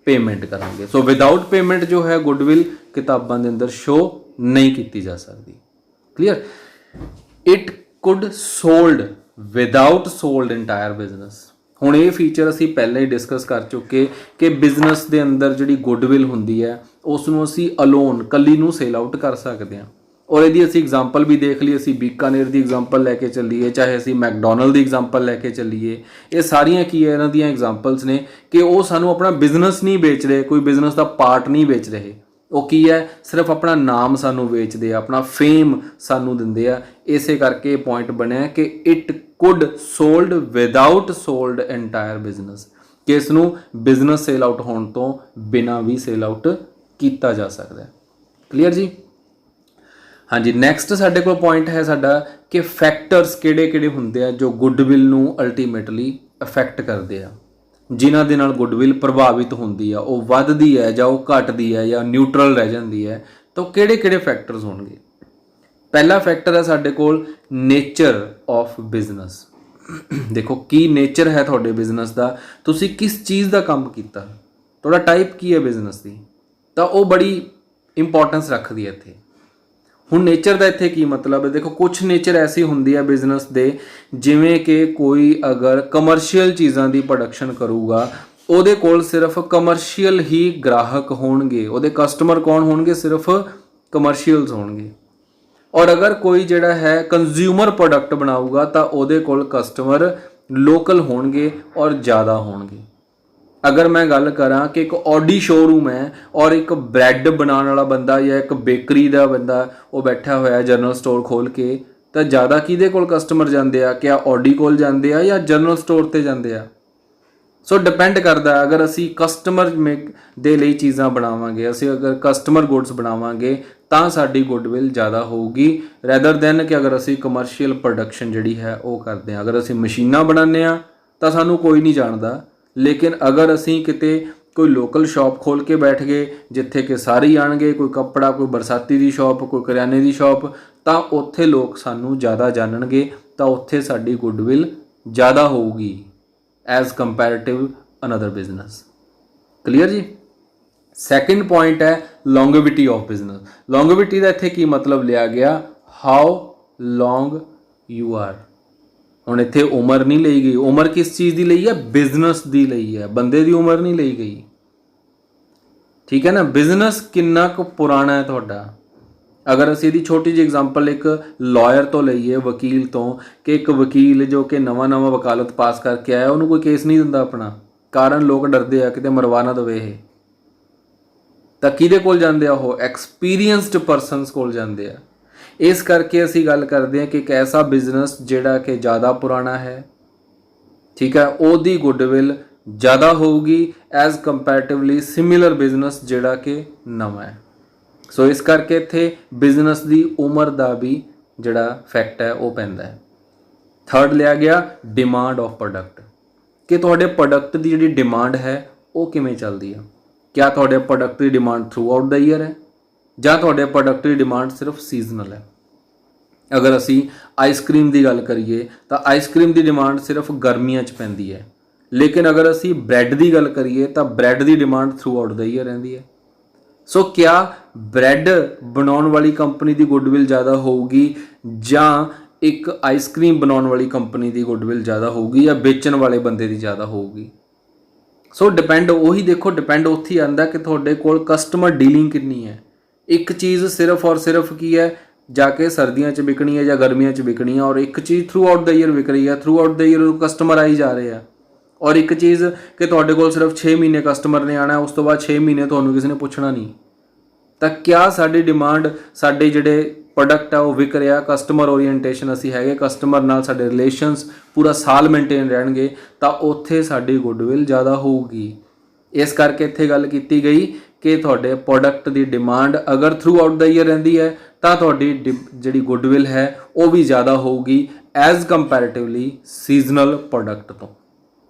ਪੇਮੈਂਟ ਕਰਾਂਗੇ। ਸੋ ਵਿਦਆਊਟ ਪੇਮੈਂਟ ਜੋ ਹੈ ਗੁੱਡਵਿਲ ਕਿਤਾਬਾਂ ਦੇ ਅੰਦਰ ਸ਼ੋ ਨਹੀਂ ਕੀਤੀ ਜਾ ਸਕਦੀ। Clear? It could sold without sold entire business. ਹੁਣ ਇਹ ਫੀਚਰ ਅਸੀਂ ਪਹਿਲਾਂ ਹੀ ਡਿਸਕਸ ਕਰ ਚੁੱਕੇ ਕਿ ਬਿਜ਼ਨਸ ਦੇ ਅੰਦਰ ਜਿਹੜੀ ਗੁੱਡਵਿਲ ਹੁੰਦੀ ਹੈ ਉਸ ਨੂੰ ਅਸੀਂ ਅਲੋਨ ਕੱਲੀ ਨੂੰ ਸੇਲ ਆਊਟ ਕਰ ਸਕਦੇ ਹਾਂ। ਔਰ ਇਹਦੀ ਅਸੀਂ ਐਗਜ਼ਾਮਪਲ ਵੀ ਦੇਖ ਲਈ, ਅਸੀਂ ਬੀਕਾਨੇਰ ਦੀ ਐਗਜ਼ਾਮਪਲ ਲੈ ਕੇ ਚੱਲੀਏ, ਚਾਹੇ ਅਸੀਂ ਮੈਕਡੋਨਲਡ ਦੀ ਐਗਜ਼ਾਮਪਲ ਲੈ ਕੇ ਚੱਲੀਏ, ਇਹ ਸਾਰੀਆਂ ਕੀ ਹੈ? ਇਹਨਾਂ ਦੀਆਂ ਐਗਜ਼ਾਮਪਲਸ ਨੇ ਕਿ ਉਹ ਸਾਨੂੰ ਆਪਣਾ ਬਿਜ਼ਨਸ ਨਹੀਂ ਵੇਚ ਰਹੇ, ਕੋਈ ਬਿਜ਼ਨਸ ਦਾ ਪਾਰਟ ਨਹੀਂ ਵੇਚ ਰਹੇ। ਉਹ ਕੀ ਹੈ? ਸਿਰਫ ਆਪਣਾ ਨਾਮ ਸਾਨੂੰ ਵੇਚਦੇ ਆ, ਆਪਣਾ ਫੇਮ ਸਾਨੂੰ ਦਿੰਦੇ ਆ। ਇਸੇ ਕਰਕੇ ਪੁਆਇੰਟ ਬਣਿਆ ਕਿ it could sold without sold entire business, ਕਿ ਇਸ ਨੂੰ ਬਿਜ਼ਨਸ ਸੇਲ ਆਊਟ ਹੋਣ ਤੋਂ ਬਿਨਾਂ ਵੀ ਸੇਲ ਆਊਟ ਕੀਤਾ ਜਾ ਸਕਦਾ ਹੈ। ਕਲੀਅਰ ਜੀ? ਹਾਂਜੀ, ਨੈਕਸਟ ਸਾਡੇ ਕੋਲ ਪੁਆਇੰਟ ਹੈ ਸਾਡਾ ਕਿ ਫੈਕਟਰਸ ਕਿਹੜੇ-ਕਿਹੜੇ ਹੁੰਦੇ ਆ ਜੋ ਗੁੱਡਵਿਲ ਨੂੰ ਅਲਟੀਮੇਟਲੀ ਅਫੈਕਟ ਕਰਦੇ ਆ। ਜਿਨ੍ਹਾਂ ਦੇ ਨਾਲ ਗੁੱਡਵਿਲ ਪ੍ਰਭਾਵਿਤ ਹੁੰਦੀ ਆ, ਉਹ ਵੱਧਦੀ ਹੈ ਜਾਂ ਉਹ ਘਟਦੀ ਹੈ ਜਾਂ ਨਿਊਟਰਲ ਰਹਿ ਜਾਂਦੀ ਹੈ, ਤਾਂ ਕਿਹੜੇ-ਕਿਹੜੇ ਫੈਕਟਰਸ ਹੋਣਗੇ। ਪਹਿਲਾ ਫੈਕਟਰ ਹੈ ਸਾਡੇ ਕੋਲ ਨੇਚਰ ਆਫ ਬਿਜ਼ਨਸ। ਦੇਖੋ ਕੀ ਨੇਚਰ ਹੈ ਤੁਹਾਡੇ ਬਿਜ਼ਨਸ ਦਾ, ਤੁਸੀਂ ਕਿਸ ਚੀਜ਼ ਦਾ ਕੰਮ ਕੀਤਾ, ਤੁਹਾਡਾ ਟਾਈਪ ਕੀ ਹੈ ਬਿਜ਼ਨਸ ਦੀ, ਤਾਂ ਉਹ ਬੜੀ ਇੰਪੋਰਟੈਂਸ ਰੱਖਦੀ ਹੈ ਇੱਥੇ। ਹੁਣ ਨੇਚਰ ਦਾ ਇੱਥੇ ਕੀ ਮਤਲਬ ਹੈ, ਦੇਖੋ ਕੁਝ ਨੇਚਰ ਐਸੀ ਹੁੰਦੀ ਹੈ ਬਿਜ਼ਨਸ ਦੇ, ਜਿਵੇਂ ਕਿ ਕੋਈ ਅਗਰ ਕਮਰਸ਼ੀਅਲ ਚੀਜ਼ਾਂ ਦੀ ਪ੍ਰੋਡਕਸ਼ਨ ਕਰੂਗਾ, ਉਹਦੇ ਕੋਲ ਸਿਰਫ ਕਮਰਸ਼ੀਅਲ ਹੀ ਗ੍ਰਾਹਕ ਹੋਣਗੇ, ਉਹਦੇ ਕਸਟਮਰ ਕੌਣ ਹੋਣਗੇ, ਸਿਰਫ ਕਮਰਸ਼ੀਅਲਸ ਹੋਣਗੇ। ਔਰ ਅਗਰ ਕੋਈ ਜਿਹੜਾ ਹੈ ਕੰਜ਼ਿਊਮਰ ਪ੍ਰੋਡਕਟ ਬਣਾਊਗਾ ਤਾਂ ਉਹਦੇ ਕੋਲ ਕਸਟਮਰ ਲੋਕਲ ਹੋਣਗੇ ਔਰ ਜ਼ਿਆਦਾ ਹੋਣਗੇ। ਅਗਰ ਮੈਂ ਗੱਲ ਕਰਾਂ ਕਿ ਇੱਕ ਆਡੀ ਸ਼ੋਰੂਮ ਹੈ ਔਰ ਇੱਕ ਬ੍ਰੈਡ ਬਣਾਉਣ ਵਾਲਾ ਬੰਦਾ ਜਾਂ ਇੱਕ ਬੇਕਰੀ ਦਾ ਬੰਦਾ ਉਹ ਬੈਠਾ ਹੋਇਆ ਜਨਰਲ ਸਟੋਰ ਖੋਲ ਕੇ, ਤਾਂ ਜ਼ਿਆਦਾ ਕਿਹਦੇ ਕੋਲ ਕਸਟਮਰ ਜਾਂਦੇ ਆ, ਕਿਆ ਆਡੀ ਕੋਲ ਜਾਂਦੇ ਆ ਜਾਂ ਜਨਰਲ ਸਟੋਰ ਤੇ ਜਾਂਦੇ ਆ। ਸੋ ਡਿਪੈਂਡ ਕਰਦਾ, ਅਗਰ ਅਸੀਂ ਕਸਟਮਰ ਦੇ ਲਈ ਚੀਜ਼ਾਂ ਬਣਾਵਾਂਗੇ, ਅਸੀਂ ਅਗਰ ਕਸਟਮਰ ਗੁੱਡਸ ਬਣਾਵਾਂਗੇ ਤਾਂ ਸਾਡੀ ਗੁੱਡਵਿਲ ਜ਼ਿਆਦਾ ਹੋਊਗੀ ਰੈਦਰ ਦੈਨ ਕਿ ਅਗਰ ਅਸੀਂ ਕਮਰਸ਼ੀਅਲ ਪ੍ਰੋਡਕਸ਼ਨ ਜਿਹੜੀ ਹੈ ਉਹ ਕਰਦੇ ਹਾਂ। ਅਗਰ ਅਸੀਂ ਮਸ਼ੀਨਾਂ ਬਣਾਉਂਦੇ ਹਾਂ ਤਾਂ ਸਾਨੂੰ ਕੋਈ ਨਹੀਂ ਜਾਣਦਾ, ਲੇਕਿਨ ਅਗਰ ਅਸੀਂ ਕਿਤੇ ਕੋਈ ਲੋਕਲ ਸ਼ਾਪ ਖੋਲ ਕੇ ਬੈਠ ਗਏ ਜਿੱਥੇ ਕਿ ਸਾਰੇ ਹੀ ਆਣਗੇ, ਕੋਈ ਕੱਪੜਾ, ਕੋਈ ਬਰਸਾਤੀ ਦੀ ਸ਼ਾਪ, ਕੋਈ ਕਰਿਆਨੇ ਦੀ ਸ਼ਾਪ, ਤਾਂ ਉੱਥੇ ਲੋਕ ਸਾਨੂੰ ਜ਼ਿਆਦਾ ਜਾਣਨਗੇ, ਤਾਂ ਉੱਥੇ ਸਾਡੀ ਗੁੱਡਵਿਲ ਜ਼ਿਆਦਾ ਹੋਊਗੀ ਐਜ਼ ਕੰਪੈरेटिव ਅਨਦਰ ਬਿਜ਼ਨਸ। ਕਲੀਅਰ ਜੀ। ਸੈਕਿੰਡ ਪੁਆਇੰਟ ਹੈ ਲੌਂਗੇਵਿਟੀ ਆਫ ਬਿਜ਼ਨਸ। ਲੌਂਗੇਵਿਟੀ ਦਾ ਇੱਥੇ ਕੀ ਮਤਲਬ ਲਿਆ ਗਿਆ, ਹਾਊ ਲੌਂਗ ਯੂ ਆਰ। ਹੁਣ ਇੱਥੇ ਉਮਰ ਨਹੀਂ ਲਈ ਗਈ, ਉਮਰ ਕਿਸ ਚੀਜ਼ ਦੀ ਲਈ ਹੈ, ਬਿਜ਼ਨਸ ਦੀ ਲਈ ਹੈ, ਬੰਦੇ ਦੀ ਉਮਰ ਨਹੀਂ ਲਈ ਗਈ। ਠੀਕ ਹੈ ਨਾ, ਬਿਜ਼ਨਸ ਕਿੰਨਾ ਕੁ ਪੁਰਾਣਾ ਹੈ ਤੁਹਾਡਾ। ਅਗਰ ਅਸੀਂ ਇਹਦੀ ਛੋਟੀ ਜਿਹੀ ਐਗਜ਼ਾਮਪਲ ਇੱਕ ਲਾਇਰ ਤੋਂ ਲਈਏ, ਵਕੀਲ ਤੋਂ, ਕਿ ਇੱਕ ਵਕੀਲ ਜੋ ਕਿ ਨਵਾਂ ਵਕਾਲਤ ਪਾਸ ਕਰਕੇ ਆਇਆ, ਉਹਨੂੰ ਕੋਈ ਕੇਸ ਨਹੀਂ ਦਿੰਦਾ ਆਪਣਾ, ਕਾਰਨ ਲੋਕ ਡਰਦੇ ਆ ਕਿਤੇ ਮਰਵਾ ਨਾ ਦੇਵੇ ਇਹ, ਤਾਂ ਕਿਹਦੇ ਕੋਲ ਜਾਂਦੇ ਆ, ਉਹ ਐਕਸਪੀਰੀਅੰਸਡ ਪਰਸਨਸ ਕੋਲ ਜਾਂਦੇ ਆ। ਇਸ ਕਰਕੇ ਅਸੀਂ ਗੱਲ ਕਰਦੇ ਹਾਂ ਕਿ ਇੱਕ ਐਸਾ ਬਿਜ਼ਨਸ ਜਿਹੜਾ ਕਿ ਜ਼ਿਆਦਾ ਪੁਰਾਣਾ ਹੈ, ਠੀਕ ਹੈ, ਉਹਦੀ ਗੁੱਡਵਿਲ ਜ਼ਿਆਦਾ ਹੋਊਗੀ ਐਜ਼ ਕੰਪੈरेटिवली ਸਿਮਿਲਰ ਬਿਜ਼ਨਸ ਜਿਹੜਾ ਕਿ ਨਵਾਂ ਹੈ। ਸੋ ਇਸ ਕਰਕੇ ਇੱਥੇ ਬਿਜ਼ਨਸ ਦੀ ਉਮਰ ਦਾ ਵੀ ਜਿਹੜਾ ਫੈਕਟ ਹੈ ਉਹ ਪੈਂਦਾ ਹੈ। ਥਰਡ ਲਿਆ ਗਿਆ ਡਿਮਾਂਡ ਆਫ ਪ੍ਰੋਡਕਟ, ਕਿ ਤੁਹਾਡੇ ਪ੍ਰੋਡਕਟ ਦੀ ਜਿਹੜੀ ਡਿਮਾਂਡ ਹੈ ਉਹ ਕਿਵੇਂ ਚੱਲਦੀ ਹੈ। ਕਿਆ ਤੁਹਾਡੇ ਪ੍ਰੋਡਕਟ ਦੀ ਡਿਮਾਂਡ ਥਰੂ ਆਊਟ ਦਾ ਈਅਰ ਹੈ ਜਾਂ ਤੁਹਾਡੇ ਪ੍ਰੋਡਕਟ ਦੀ ਡਿਮਾਂਡ ਸਿਰਫ ਸੀਜ਼ਨਲ ਹੈ। ਅਗਰ ਅਸੀਂ ਆਈਸਕ੍ਰੀਮ ਦੀ ਗੱਲ ਕਰੀਏ ਤਾਂ ਆਈਸਕ੍ਰੀਮ ਦੀ ਡਿਮਾਂਡ ਸਿਰਫ ਗਰਮੀਆਂ 'ਚ ਪੈਂਦੀ ਹੈ, ਲੇਕਿਨ ਅਗਰ ਅਸੀਂ ਬ੍ਰੈਡ ਦੀ ਗੱਲ ਕਰੀਏ ਤਾਂ ਬ੍ਰੈਡ ਦੀ ਡਿਮਾਂਡ ਥਰੂ ਆਊਟ ਦਾ ਈਅਰ ਰਹਿੰਦੀ ਹੈ। ਸੋ ਕਿਆ ਬ੍ਰੈਡ ਬਣਾਉਣ ਵਾਲੀ ਕੰਪਨੀ ਦੀ ਗੁੱਡਵਿਲ ਜ਼ਿਆਦਾ ਹੋਊਗੀ ਜਾਂ ਇੱਕ ਆਈਸਕ੍ਰੀਮ ਬਣਾਉਣ ਵਾਲੀ ਕੰਪਨੀ ਦੀ ਗੁੱਡਵਿਲ ਜ਼ਿਆਦਾ ਹੋਊਗੀ ਜਾਂ ਵੇਚਣ ਵਾਲੇ ਬੰਦੇ ਦੀ ਜ਼ਿਆਦਾ ਹੋਊਗੀ। ਸੋ ਡਿਪੈਂਡ, ਉਹੀ ਦੇਖੋ ਡਿਪੈਂਡ ਉੱਥੇ ਹੀ ਆਉਂਦਾ ਕਿ ਤੁਹਾਡੇ ਕੋਲ ਕਸਟਮਰ ਡੀਲਿੰਗ ਕਿੰਨੀ ਹੈ। ਇੱਕ ਚੀਜ਼ ਸਿਰਫ ਔਰ ਸਿਰਫ ਕੀ ਹੈ, ਜਾ ਕੇ ਸਰਦੀਆਂ 'ਚ ਵਿਕਣੀ ਹੈ ਜਾਂ ਗਰਮੀਆਂ 'ਚ ਵਿਕਣੀ ਹੈ, ਔਰ ਇੱਕ ਚੀਜ਼ ਥਰੂ ਆਊਟ ਦਾ ਈਅਰ ਵਿਕ ਰਹੀ ਹੈ, ਥਰੂ ਆਊਟ ਦਾ ਈਅਰ ਕਸਟਮਰ ਆਈ ਜਾ ਰਹੇ ਆ। ਔਰ ਇੱਕ ਚੀਜ਼ ਕਿ ਤੁਹਾਡੇ ਕੋਲ ਸਿਰਫ 6 ਮਹੀਨੇ ਕਸਟਮਰ ਨੇ ਆਉਣਾ, ਉਸ ਤੋਂ ਬਾਅਦ 6 ਮਹੀਨੇ ਤੁਹਾਨੂੰ ਕਿਸੇ ਨੇ ਪੁੱਛਣਾ ਨਹੀਂ, ਤਾਂ ਕਿਆ ਸਾਡੀ ਡਿਮਾਂਡ, ਸਾਡੇ ਜਿਹੜੇ ਪ੍ਰੋਡਕਟ ਆ ਉਹ ਵਿਕ ਰਿਹਾ, ਕਸਟਮਰ ਓਰੀਐਂਟੇਸ਼ਨ ਅਸੀਂ ਹੈਗੇ, ਕਸਟਮਰ ਨਾਲ ਸਾਡੇ ਰਿਲੇਸ਼ਨਸ ਪੂਰਾ ਸਾਲ ਮੇਨਟੇਨ ਰਹਿਣਗੇ, ਤਾਂ ਉੱਥੇ ਸਾਡੀ ਗੁੱਡਵਿਲ ਜ਼ਿਆਦਾ ਹੋਊਗੀ। ਇਸ ਕਰਕੇ ਇੱਥੇ ਗੱਲ ਕੀਤੀ ਗਈ ਕਿ ਤੁਹਾਡੇ ਪ੍ਰੋਡਕਟ ਦੀ ਡਿਮਾਂਡ ਅਗਰ ਥਰੂ ਆਊਟ ਦਾ ਈਅਰ ਰਹਿੰਦੀ ਹੈ ਤਾਂ ਤੁਹਾਡੀ ਜਿਹੜੀ ਗੁੱਡਵਿਲ ਹੈ ਉਹ ਵੀ ਜ਼ਿਆਦਾ ਹੋਊਗੀ ਐਜ਼ ਕੰਪੈरेटिवली ਸੀਜ਼ਨਲ ਪ੍ਰੋਡਕਟ ਤੋਂ।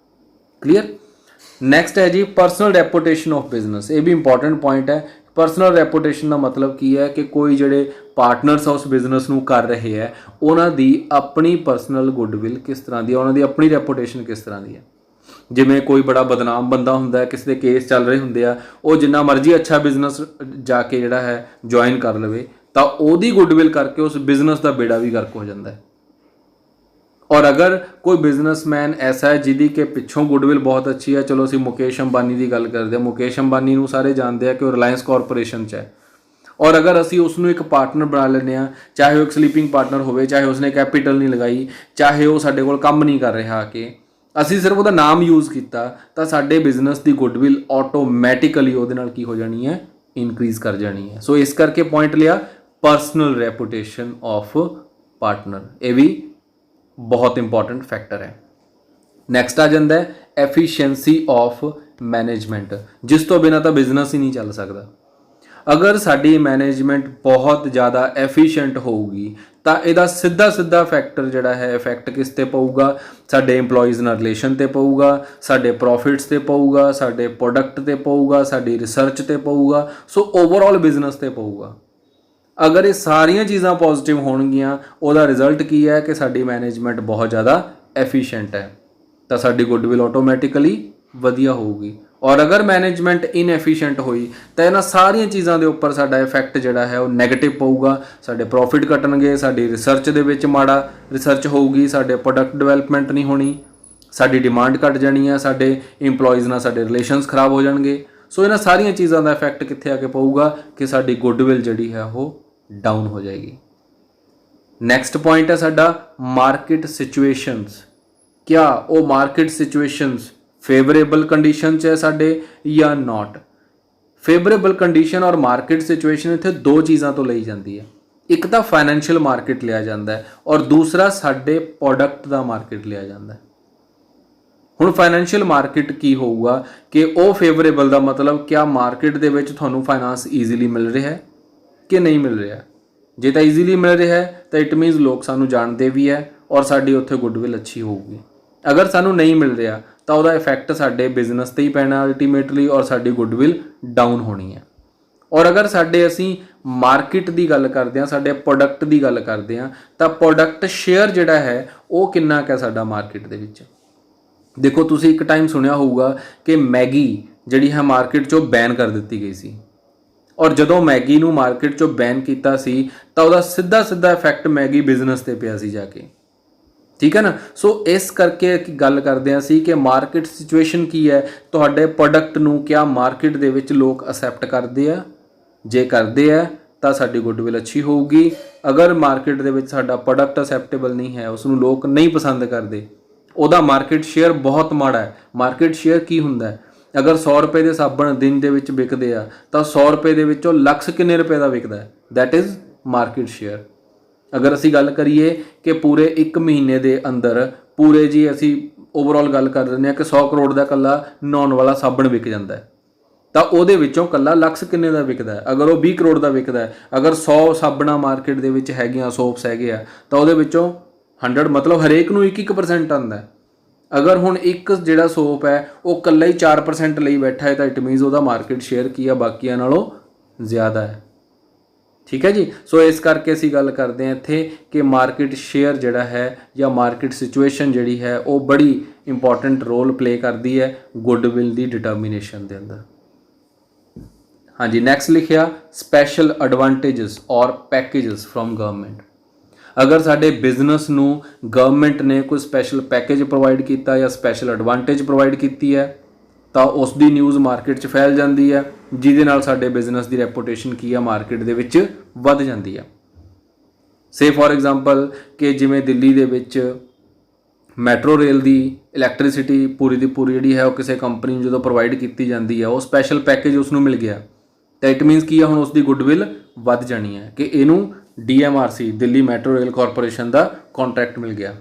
ਕਲੀਅਰ। ਨੈਕਸਟ ਹੈ ਜੀ ਪਰਸਨਲ ਰੈਪੂਟੇਸ਼ਨ ਆਫ ਬਿਜ਼ਨਸ। ਇਹ ਵੀ ਇੰਪੋਰਟੈਂਟ ਪੁਆਇੰਟ ਹੈ। ਪਰਸਨਲ ਰੈਪੂਟੇਸ਼ਨ ਦਾ ਮਤਲਬ ਕੀ ਹੈ ਕਿ ਕੋਈ ਜਿਹੜੇ ਪਾਰਟਨਰਸ ਉਸ ਬਿਜ਼ਨਸ ਨੂੰ ਕਰ ਰਹੇ ਹੈ ਉਹਨਾਂ ਦੀ ਆਪਣੀ ਪਰਸਨਲ ਗੁੱਡਵਿਲ ਕਿਸ ਤਰ੍ਹਾਂ ਦੀ ਹੈ, ਉਹਨਾਂ ਦੀ ਆਪਣੀ ਰੈਪੂਟੇਸ਼ਨ ਕਿਸ ਤਰ੍ਹਾਂ ਦੀ ਹੈ। ਜਿਵੇਂ ਕੋਈ ਬੜਾ ਬਦਨਾਮ ਬੰਦਾ ਹੁੰਦਾ, ਕਿਸੇ ਦੇ ਕੇਸ ਚੱਲ ਰਹੇ ਹੁੰਦੇ ਆ, ਉਹ ਜਿੰਨਾ ਮਰਜ਼ੀ ਅੱਛਾ ਬਿਜ਼ਨਸ ਜਾ ਕੇ ਜਿਹੜਾ ਹੈ ਜੁਆਇਨ ਕਰ ਲਵੇ ਤਾਂ ਉਹਦੀ ਗੁੱਡਵਿਲ ਕਰਕੇ ਉਸ ਬਿਜ਼ਨਸ ਦਾ ਬੇੜਾ ਵੀ ਗਰਕ ਹੋ ਜਾਂਦਾ ਹੈ। ਔਰ ਅਗਰ ਕੋਈ ਬਿਜ਼ਨਸਮੈਨ ਐਸਾ ਹੈ ਜਿਹਦੀ ਕਿ ਪਿੱਛੋਂ ਗੁੱਡਵਿਲ ਬਹੁਤ ਅੱਛੀ ਹੈ, ਚਲੋ ਅਸੀਂ ਮੁਕੇਸ਼ ਅੰਬਾਨੀ ਦੀ ਗੱਲ ਕਰਦੇ ਹਾਂ, ਮੁਕੇਸ਼ ਅੰਬਾਨੀ ਨੂੰ ਸਾਰੇ ਜਾਣਦੇ ਆ ਕਿ ਉਹ ਰਿਲਾਇੰਸ ਕਾਰਪੋਰੇਸ਼ਨ 'ਚ ਹੈ, ਔਰ ਅਗਰ ਅਸੀਂ ਉਸ ਨੂੰ ਇੱਕ ਪਾਰਟਨਰ ਬਣਾ ਲੈਂਦੇ ਹਾਂ, ਚਾਹੇ ਉਹ ਇੱਕ ਸਲੀਪਿੰਗ ਪਾਰਟਨਰ ਹੋਵੇ, ਚਾਹੇ ਉਸਨੇ ਕੈਪੀਟਲ ਨਹੀਂ ਲਗਾਈ, ਚਾਹੇ ਉਹ ਸਾਡੇ ਕੋਲ ਕੰਮ ਨਹੀਂ ਕਰ ਰਿਹਾ ਆ ਕੇ, ਅਸੀਂ ਸਿਰਫ ਉਹਦਾ ਨਾਮ ਯੂਜ਼ ਕੀਤਾ, ਤਾਂ ਸਾਡੇ ਬਿਜ਼ਨਸ ਦੀ ਗੁੱਡਵਿਲ ਆਟੋਮੈਟਿਕਲੀ ਉਹਦੇ ਨਾਲ ਕੀ ਹੋ ਜਾਣੀ ਹੈ, ਇਨਕਰੀਜ਼ ਕਰ ਜਾਣੀ ਹੈ। ਸੋ ਇਸ ਕਰਕੇ ਪੁਆਇੰਟ ਲਿਆ ਪਰਸਨਲ ਰੈਪੂਟੇਸ਼ਨ ਆਫ ਪਾਰਟਨਰ, ਇਹ ਵੀ ਬਹੁਤ ਇੰਪੋਰਟੈਂਟ ਫੈਕਟਰ ਹੈ। ਨੈਕਸਟ ਆ ਜਾਂਦਾ ਹੈ ਐਫੀਸ਼ੀਐਂਸੀ ਆਫ ਮੈਨੇਜਮੈਂਟ, ਜਿਸ ਤੋਂ ਬਿਨਾਂ ਤਾਂ ਬਿਜ਼ਨਸ ਹੀ ਨਹੀਂ ਚੱਲ ਸਕਦਾ। ਅਗਰ ਸਾਡੀ ਮੈਨੇਜਮੈਂਟ ਬਹੁਤ ਜ਼ਿਆਦਾ ਐਫੀਸ਼ੀਐਂਟ ਹੋਊਗੀ ਤਾਂ ਇਹਦਾ ਸਿੱਧਾ ਸਿੱਧਾ ਫੈਕਟਰ ਜਿਹੜਾ ਹੈ ਇਫੈਕਟ ਕਿਸ ਤੇ ਪਊਗਾ, ਸਾਡੇ EMPLOYEES ਨਾਲ ਰਿਲੇਸ਼ਨ ਤੇ ਪਊਗਾ, ਸਾਡੇ ਪ੍ਰੋਫਿਟਸ ਤੇ ਪਊਗਾ, ਸਾਡੇ ਪ੍ਰੋਡਕਟ ਤੇ ਪਊਗਾ, ਸਾਡੀ ਰਿਸਰਚ ਤੇ ਪਊਗਾ, ਸੋ ਓਵਰਆਲ ਬਿਜ਼ਨਸ ਤੇ ਪਊਗਾ। ਅਗਰ ਇਹ ਸਾਰੀਆਂ ਚੀਜ਼ਾਂ ਪੋਜ਼ਿਟਿਵ ਹੋਣਗੀਆਂ ਉਹਦਾ ਰਿਜ਼ਲਟ ਕੀ ਹੈ ਕਿ ਸਾਡੀ ਮੈਨੇਜਮੈਂਟ ਬਹੁਤ ਜ਼ਿਆਦਾ ਐਫੀਸ਼ੀਐਂਟ ਹੈ, ਤਾਂ ਸਾਡੀ ਗੁੱਡਵਿਲ ਆਟੋਮੈਟਿਕਲੀ ਵਧੀਆ ਹੋਊਗੀ। ਔਰ ਅਗਰ ਮੈਨੇਜਮੈਂਟ ਇਨਐਫੀਸ਼ੀਐਂਟ ਹੋਈ ਤਾਂ ਇਹਨਾਂ ਸਾਰੀਆਂ ਚੀਜ਼ਾਂ ਦੇ ਉੱਪਰ ਸਾਡਾ ਇਫੈਕਟ ਜਿਹੜਾ ਹੈ ਉਹ ਨੈਗੇਟਿਵ ਪਊਗਾ। ਸਾਡੇ ਪ੍ਰੋਫਿਟ ਘਟਣਗੇ, ਸਾਡੀ ਰਿਸਰਚ ਦੇ ਵਿੱਚ ਮਾੜਾ ਰਿਸਰਚ ਹੋਊਗੀ, ਸਾਡੇ ਪ੍ਰੋਡਕਟ ਡਿਵੈਲਪਮੈਂਟ ਨਹੀਂ ਹੋਣੀ, ਸਾਡੀ ਡਿਮਾਂਡ ਘਟ ਜਾਣੀ ਹੈ, ਸਾਡੇ EMPLOYEES ਨਾਲ ਸਾਡੇ ਰਿਲੇਸ਼ਨਸ ਖਰਾਬ ਹੋ ਜਾਣਗੇ। ਸੋ ਇਹਨਾਂ ਸਾਰੀਆਂ ਚੀਜ਼ਾਂ ਦਾ ਇਫੈਕਟ ਕਿੱਥੇ ਆ ਕੇ ਪਊਗਾ ਕਿ ਸਾਡੀ ਗੁੱਡਵਿਲ ਜਿਹੜੀ ਹੈ ਉਹ ਡਾਊਨ ਹੋ ਜਾਏਗੀ। ਨੈਕਸਟ ਪੁਆਇੰਟ ਹੈ ਸਾਡਾ ਮਾਰਕੀਟ ਸਿਚੁਏਸ਼ਨਸ। क्या वो मार्केट सिचुएशंस फेवरेबल कंडीशन च है साडे या नॉट। फेवरेबल कंडीशन और मार्केट सिचुएशन इत्थे दो चीज़ों तो ली जाती है, एक तो फाइनैंशियल मार्केट लिया जाता है और दूसरा साडे प्रोडक्ट का मार्केट लिया जाता है। हुण फाइनैंशियल मार्केट की होगा कि वो फेवरेबल का मतलब क्या मार्केट दे विच तुहानूं फाइनांस ईजीली मिल रहा है कि नहीं मिल रहा। जे तो ईजीली मिल रहा है तो इट मीनस लोग सानूं जानते भी है और साडी उत्थे गुडविल अच्छी होगी। अगर सानू नहीं मिल रहा तो वह इफैक्ट साडे बिजनेस ते ही पैना अल्टीमेटली और साडी गुडविल डाउन होनी है। और अगर साडे असी मार्केट की गल करते हैं, साडे प्रोडक्ट की गल करते हैं, तो प्रोडक्ट शेयर जिहड़ा है वो किन्ना क साडा मार्केट दे विच। देखो तुसी एक टाइम सुनिया होगा कि मैगी जिहड़ी है मार्केट चों बैन कर दी गई सी, और जदों मैगी नूं मार्केट चों बैन कीता सी तो वह सीधा सीधा इफैक्ट मैगी बिजनेस ते पिया सी जाके, ठीक है ना। सो इस करके गल करते हैं कि मार्केट सिचुएशन की है, तुहाडे प्रोडक्ट नूं क्या मार्केट दे विच लोग असैप्ट करते हैं, जे करते हैं तो साडी गुडविल अच्छी होगी। अगर मार्केट दे विच साडा प्रोडक्ट असैप्टेबल नहीं है, उसनूं लोग नहीं पसंद करते, उहदा मार्केट शेयर बहुत माड़ा है। मार्केट शेयर की हुंदा है, अगर 100 रुपए के साबण दिन दे विच विकदे आ तो 100 रुपए दे विचों लक्स किन्ने रुपए का विकदा है, दैट इज़ मार्केट शेयर। अगर असी गल करिए कि पूरे एक महीने के अंदर पूरे जी असी ओवरऑल गल कर दें कि 100 करोड़ का कला नहाउण वाला साबण विक जाता है, तो वो विचों कला लक्स किन्ने का विकदा है। अगर वो 20 करोड़ का विकदा है, अगर 100 साबणा मार्केट के विच हैगियां, सोप्स हैगे आ, तो वो विचों 100 मतलब हरेक नूं 1% आंदा है। अगर हुण एक जिहड़ा सोप है वो कल्ला ही 4% लई बैठा है तो इट मीनस उहदा मार्केट शेयर की है बाकियां नालों ज़्यादा है, ठीक है जी। सो इस करके असी गल करते हैं इत्थे कि मार्केट शेयर जिहड़ा है या मार्केट सिचुएशन जिहड़ी है वो बड़ी इंपॉर्टेंट रोल प्ले करती है गुडविल की डिटर्मीनेशन के अंदर। हाँ जी, नैक्सट लिखिया स्पैशल एडवांटेजेस और पैकेजेस फ्रॉम गवर्नमेंट। अगर साडे बिजनेस नूं गवर्नमेंट ने कोई स्पैशल पैकेज प्रोवाइड किया या स्पैशल एडवांटेज प्रोवाइड की है तो उसकी न्यूज़ मार्केट च फैल जाती है, जिहदे नाल साडे बिजनेस की रेपूटेशन की है मार्केट दे विच वध जाती है। से फॉर एग्जाम्पल कि जिमें दिल्ली दे विच मैट्रो रेल की इलैक्ट्रिसिटी पूरी की पूरी जिहड़ी है वो किसी कंपनी नूं जदों प्रोवाइड की जाती है, वो स्पैशल पैकेज उसनूं मिल गया तो इट मीनस की है हुण उसकी गुडविल वध जानी है कि इनू DMRC Delhi metro rail corporation का कॉन्ट्रैक्ट मिल गया,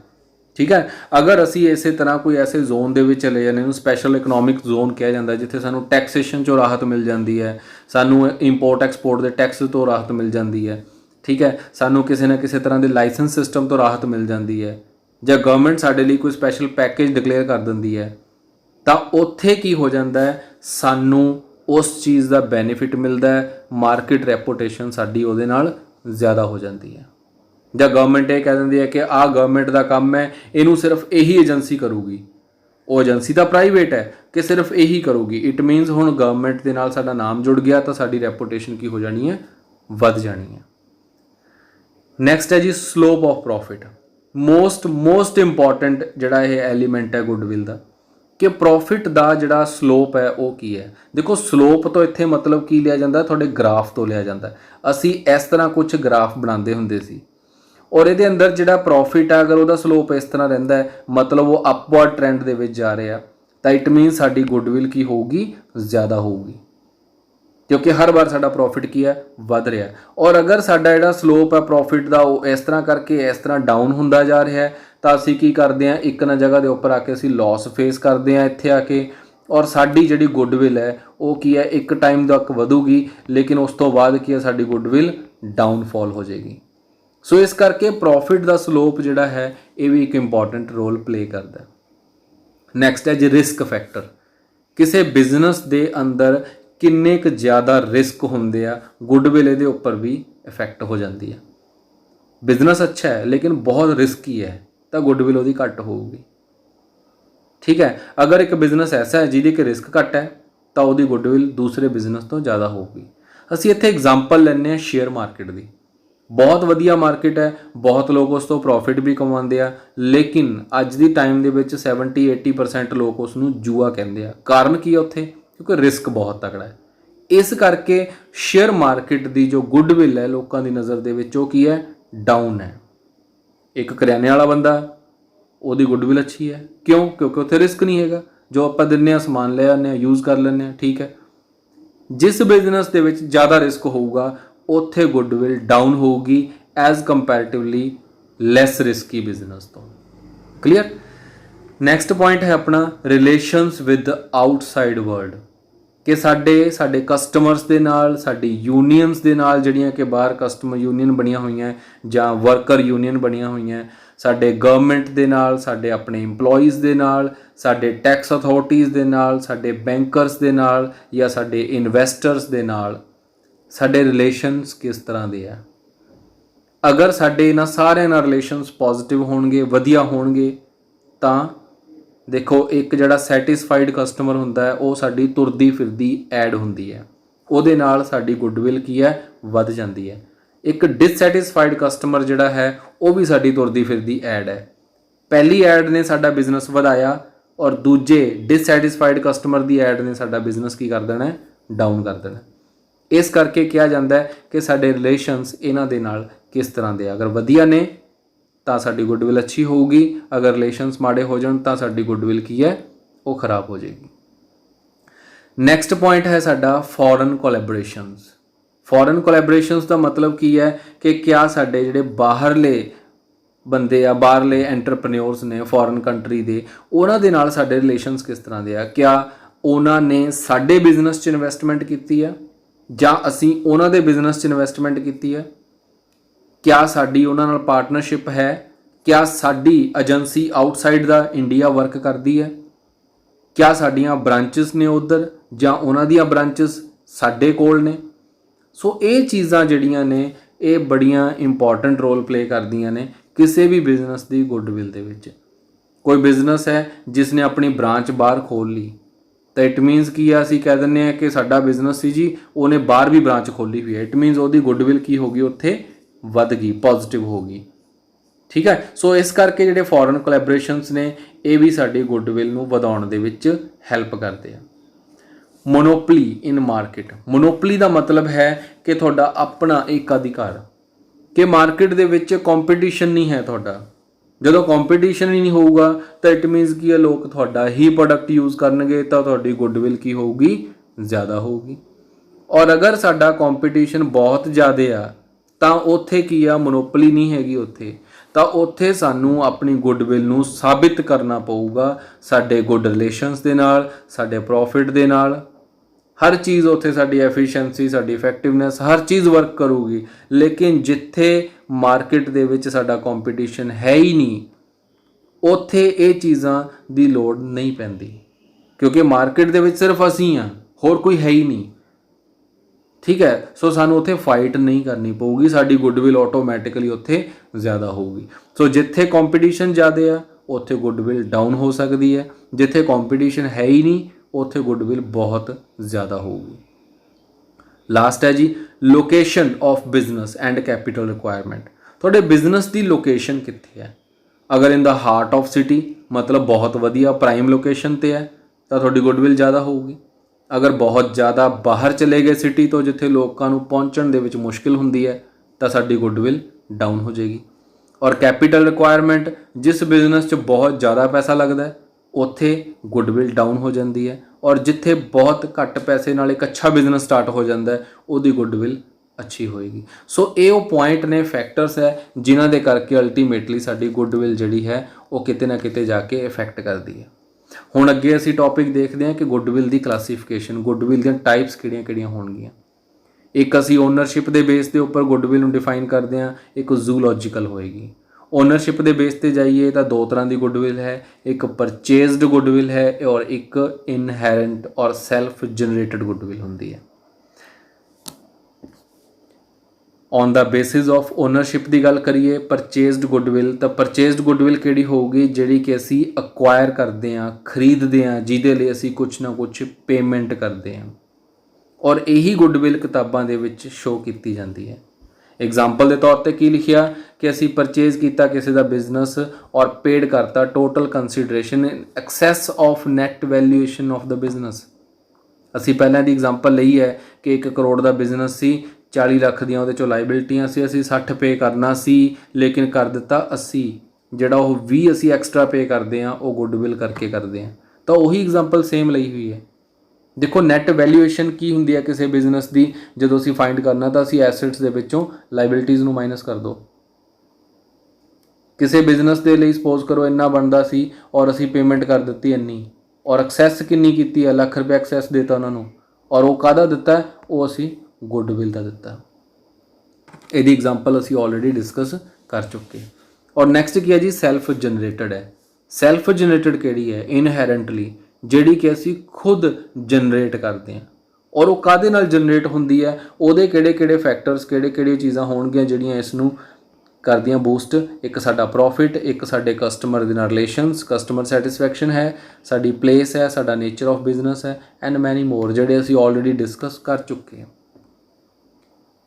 ठीक है। अगर असी इस तरह कोई ऐसे जोन दे विच चले जाने, स्पैशल इकनॉमिक जोन कहा जाता है, जिथे सानू टैक्सेशन चो राहत मिल जाती है, सानू इंपोर्ट एक्सपोर्ट के टैक्स तो राहत मिल जाती है, ठीक है, सानू किसी न किसी तरह के लाइसेंस सिस्टम तो राहत मिल जाती है, ਜਾਂ गवर्नमेंट साडे लिए कोई स्पैशल पैकेज डिक्लेयर कर दिंदी है, तो उत्थे की हो जाता है सानू उस चीज़ का बेनीफिट मिलता है, मार्केट रेपूटेशन साडी उहदे नाल ज़्यादा हो जाती है। ਜਾਂ गवर्नमेंट ये कह दिंदी है कि आ गवर्नमेंट का काम है, इनू सिर्फ यही एजेंसी करूगी, वो एजेंसी तो प्राइवेट है कि सिर्फ यही करूगी, इट मीनस हुण गवर्नमेंट के नाल साडा नाम जुड़ गया तो साडी रेपूटेशन की हो जानी है, वध जानी है। नैक्सट है जी slope of profit. Most important जिहड़ा ये एलीमेंट है गुडविल का कि प्रॉफिट का जिहड़ा स्लोप है वो की है। देखो स्लोप तो इत्थे मतलब की लिया जाता, थोड़े ग्राफ तो लिया जाता। असी इस तरह कुछ ग्राफ बनाते हुंदे सी और ये अंदर जिहड़ा प्रॉफिट है अगर वह स्लोप इस तरह रहिंदा है मतलब वो अपवर्ड ट्रेंड दे विच जा रहा तो इट मीन साडी गुडविल की होगी, ज़्यादा होगी, क्योंकि हर बार साडा प्रॉफिट की है वध रहा है। और अगर साडा जिहड़ा स्लोप है प्रॉफिट का वो इस तरह करके इस तरह डाउन हुंदा जा रहा है तो असी की करते हैं, एक ना जगह के उपर आके असी लॉस फेस करते हैं इत्थे आके, और साडी जिहड़ी गुडविल है वो की है एक टाइम तक वधूगी, लेकिन उस तो बाद की है साडी गुडविल डाउनफॉल हो जाएगी। सो इस करके प्रॉफिट का स्लोप जिहड़ा है ये भी एक इंपॉर्टेंट रोल प्ले करता है। नैक्सट है जी रिस्क फैक्टर। किसी बिजनेस के अंदर किन्ने क ज़्यादा रिस्क होंदे आ, गुडविल इहदे उपर भी इफैक्ट हो जाती है। बिजनेस अच्छा है लेकिन बहुत रिस्की है तो गुडविल उहदी घट होगी। ठीक है, अगर एक बिजनेस ऐसा है जिहदी कि रिस्क घट है तो उहदी गुडविल दूसरे बिजनेस तो ज़्यादा होगी। असीं इत्थे एग्जाम्पल लैंदे आ शेयर मार्केट की। बहुत वधिया मार्केट है, बहुत लोग उस तो प्रॉफिट भी कमाते हैं, लेकिन अज की टाइम के 70-80% लोग उसनूं जुआ कहते हैं। कारण की है उत्थे? क्योंकि रिस्क बहुत तगड़ा है। इस करके शेयर मार्केट की जो गुडविल है लोगों की नज़र दे विच वो की है, डाउन है। एक करियाने वाला बंदा ਉਹਦੀ गुडविल अच्छी है, क्यों? क्योंकि उत्थे रिस्क नहीं है। जो आप दिंदे समान ले आने यूज़ कर लें, ठीक है। जिस बिजनेस के विच ज़्यादा रिस्क होगा उत्थे गुडविल डाउन होगी as comparatively lace risky business तो। क्लीयर। नैक्सट पॉइंट है अपना रिलेशनस विद आउटसाइड वर्ल्ड, कि साडे कस्टमर्स दे नाल, साडी यूनीयनस दे नाल जिहड़ियां कि बाहर कस्टमर यूनीयन बनियां होईयां जां वर्कर यूनीयन बनियां होईयां, साडे गवर्नमेंट दे नाल, साडे अपने इंपलॉइज़ दे नाल, साडे टैक्स अथॉरिटीज़ दे नाल, साडे बैंकर्स दे नाल या साडे इन्वैस्टर्स दे नाल साडे रिलेशनस किस तरह दे आ। अगर साडे इन्हां सारिਆਂ ਨਾਲ रिलेशनस पॉजिटिव होणगे, वधिया होणगे, तां देखो एक जिहड़ा सैटिस्फाइड कस्टमर हुंदा है वो साडी तुरदी फिरदी ऐड हुंदी है, ਉਹਦੇ ਨਾਲ साडी गुडविल की है वध जाती है। एक डिससैटिस्फाइड कस्टमर जिहड़ा है वो भी साडी तुरदी फिरदी ऐड है। पहली ऐड ने साडा बिजनेस वधाया और दूजे डिससैटिस्फाइड कस्टमर की ऐड ने साडा बिजनेस की कर देना है, डाउन कर देना। इस करके कहा जाता है कि साडे रिलेशनस इन्हां दे नाल किस तरह दे, अगर वधिया ने तो साडी गुडविल अच्छी होगी, अगर रिलेशनस माड़े हो जाए तो साडी गुडविल की है वो खराब हो जाएगी। नैक्सट पॉइंट है साडा फॉरन कोलैबोरेशनस। फॉरन कोलैबोरेशनस का मतलब की है कि क्या साडे जिहड़े बाहरले बंदे आ, बाहरले एंटरप्रेन्योर्स ने फॉरन कंट्री दे, उन्हां दे नाल साडे रिलेशनस किस तरह दे आ। क्या उन्हां ने साडे बिजनेस च इन्वैसटमेंट कीती है जां असीं उन्हां दे बिजनेस च इन्वैसटमेंट कीती है। क्या साडी उन्हां नाल पार्टनरशिप है। क्या साडी एजेंसी आउटसाइड दा इंडिया वर्क करती है। क्या साडियां ब्रांचेस ने उधर जां उन्हां दियां ब्रांचेस साडे कोल ने। सो ये चीज़ां जिहड़ियां ने ये बड़ियां इंपॉर्टेंट रोल प्ले करदियां ने किसी भी बिजनेस की गुडविल दे विच। कोई बिजनेस है जिसने अपनी ब्रांच बाहर खोल ली तो इट मीनस की है, असीं कह दिंदे आ कि साडा बिजनेस सी जी, उन्हें बाहर भी ब्रांच खोली हुई है, इट मीनस उहदी गुडविल की होगी उत्थे वध गई, पॉजिटिव होगी। ठीक है। सो इस करके जिहड़े फॉरन कोलैबोरेशनस ने ये भी साडी गुडविल नूं वधाउण दे विच हैल्प करते हैं। मोनोपली इन मार्केट। मोनोपली का मतलब है कि तुहाडा अपना एक अधिकार, कि मार्केट दे विच कॉम्पीटिशन नहीं है तुहाडा। जदों कॉम्पीटिशन ही नहीं होगा तो इट मीनस कि लोग तुहाडा ही प्रोडक्ट यूज़ करनगे तो तुहाडी गुडविल की होगी, ज़्यादा होगी। और अगर साडा कॉम्पीटिशन बहुत ज़्यादा आ तो उत्थे की आ, मोनोपली नहीं हैगी उत्थे, तो उत्थे सानू अपनी गुडविल नूं साबित करना पऊगा साडे गुड रिलेशनस दे नाल, साडे प्रॉफिट दे नाल। हर चीज़ उत्थे साडी एफिशिएंसी, साडी इफैक्टिवनैस, हर चीज़ वर्क करूगी। लेकिन जिथे मार्केट दे विच साडा कॉम्पीटिशन है ही नहीं, उत्थे ये चीज़ां दी लोड़ नहीं पैंदी, क्योंकि मार्केट दे विच सिर्फ असीं हाँ, होर कोई है ही नहीं। ठीक है। सो सानू उत्थे फाइट नहीं करनी पऊगी, साडी गुडविल ऑटोमैटिकली उत्थे ज़्यादा होगी। सो जिथे कॉम्पीटिशन ज़्यादा है उत्थे गुडविल डाउन हो सकती है, जिथे कॉम्पीटिशन है ही नहीं उत्थे गुडविल बहुत ज़्यादा होगी। लास्ट है जी location of business and capital requirement. थोड़े बिजनेस की लोकेशन कित्थे है। अगर in the heart of city मतलब बहुत वधिया प्राइम लोकेशन ते है तो थोड़ी गुडविल ज़्यादा होगी। अगर बहुत ज़्यादा बाहर चले गए सिटी तो जिथे लोगों को पहुँचण दे विच मुश्किल हुंदी है तो साडी गुडविल डाउन हो जाएगी। और कैपिटल रिक्वायरमेंट जिस बिजनेस च बहुत ज़्यादा पैसा लगता है उत्थे गुडविल डाउन हो जाती है, और जिथे बहुत घट पैसे नाल एक अच्छा बिजनेस स्टार्ट हो जाता है उहदी गुडविल अच्छी होएगी। सो ये वो पॉइंट ने, फैक्टर्स है जिन्हां दे करके अल्टीमेटली साडी गुडविल जिहड़ी है वो किते ना किते जाके इफैक्ट करती है। हुण अगे असीं टॉपिक देखते हैं कि गुडविल की क्लासीफिकेशन, गुडविल दी टाइप्स किहड़ियां-किहड़ियां होणगीਆਂ। एक असी ओनरशिप के बेस के उपर गुडविल नूं डिफाइन करते हैं, एक जूलॉजिकल होएगी। ओनरशिप के बेस पर जाइए तो दो तरह की गुडविल है, एक परचेजड गुडविल है और एक इनहेरेंट और सैल्फ जनरेटेड गुडविल होंदी है। On the basis of ownership की गल करिए परचेजड गुडविल, तो परचेजड गुडविल किहड़ी होगी, जिहड़ी कि असी अक्वायर करते हैं, खरीदते हैं, जिहदे लई असी कुछ ना कुछ पेमेंट करते हैं और यही गुडविल किताबां दे विच शो की जाती है। एग्जाम्पल के तौर पर की लिखिया कि असी परचेज किया किसी का बिजनेस और पेड करता total consideration in excess of net valuation of the business. असी पहले की एग्जाम्पल लई है कि 1 करोड़ का बिजनेस सी, 40 लाख दियाँ वो लाइबिलिटियाँ सी, असी 60 पे करना सी लेकिन कर दिता 80, जिहड़ा वो 20 असी एक्सट्रा पे करते हैं वो गुडविल करके करते हैं। तो वही एग्जाम्पल सेम लई हुई है। देखो नैट वैल्यूएशन की होंदी है किसी बिजनेस की, जो असी फाइंड करना तो असी एसेट्स दे विचों लाइबिलिटीज़ नूं माइनस कर दो। किसी बिजनेस के लिए सपोज करो इन्ना बनता सी और असी पेमेंट कर दी इन्नी, और एक्सैस किन्नी की है, लाख रुपया एक्सैस देता उन्होंने, और वो काहदा दिता है, वो असी गुडविल का दिता। यदी एग्जाम्पल असी ऑलरेडी डिस्कस कर चुके। और नैक्सट की है जी सैल्फ जनरेटेड है। सैल्फ जनरेटेड किहड़ी है, इनहेरेंटली, जिहड़ी कि असी खुद जनरेट करते हैं और वो काहदे नाल जनरेट होंदी है, उहदे किहड़े-किहड़े फैक्टर्स किहड़े-किहड़े चीज़ां होणगीਆਂ जिहड़ियां इस नूं करदियां बूस्ट। एक साडा प्रॉफिट, एक साडे कस्टमर दे नाल रिलेशनस, कस्टमर सैटिस्फैक्शन है, साडी प्लेस है, साडा नेचर ऑफ बिजनेस है एंड मैनी मोर, जिहड़े असी ऑलरेडी डिस्कस कर चुके हैं,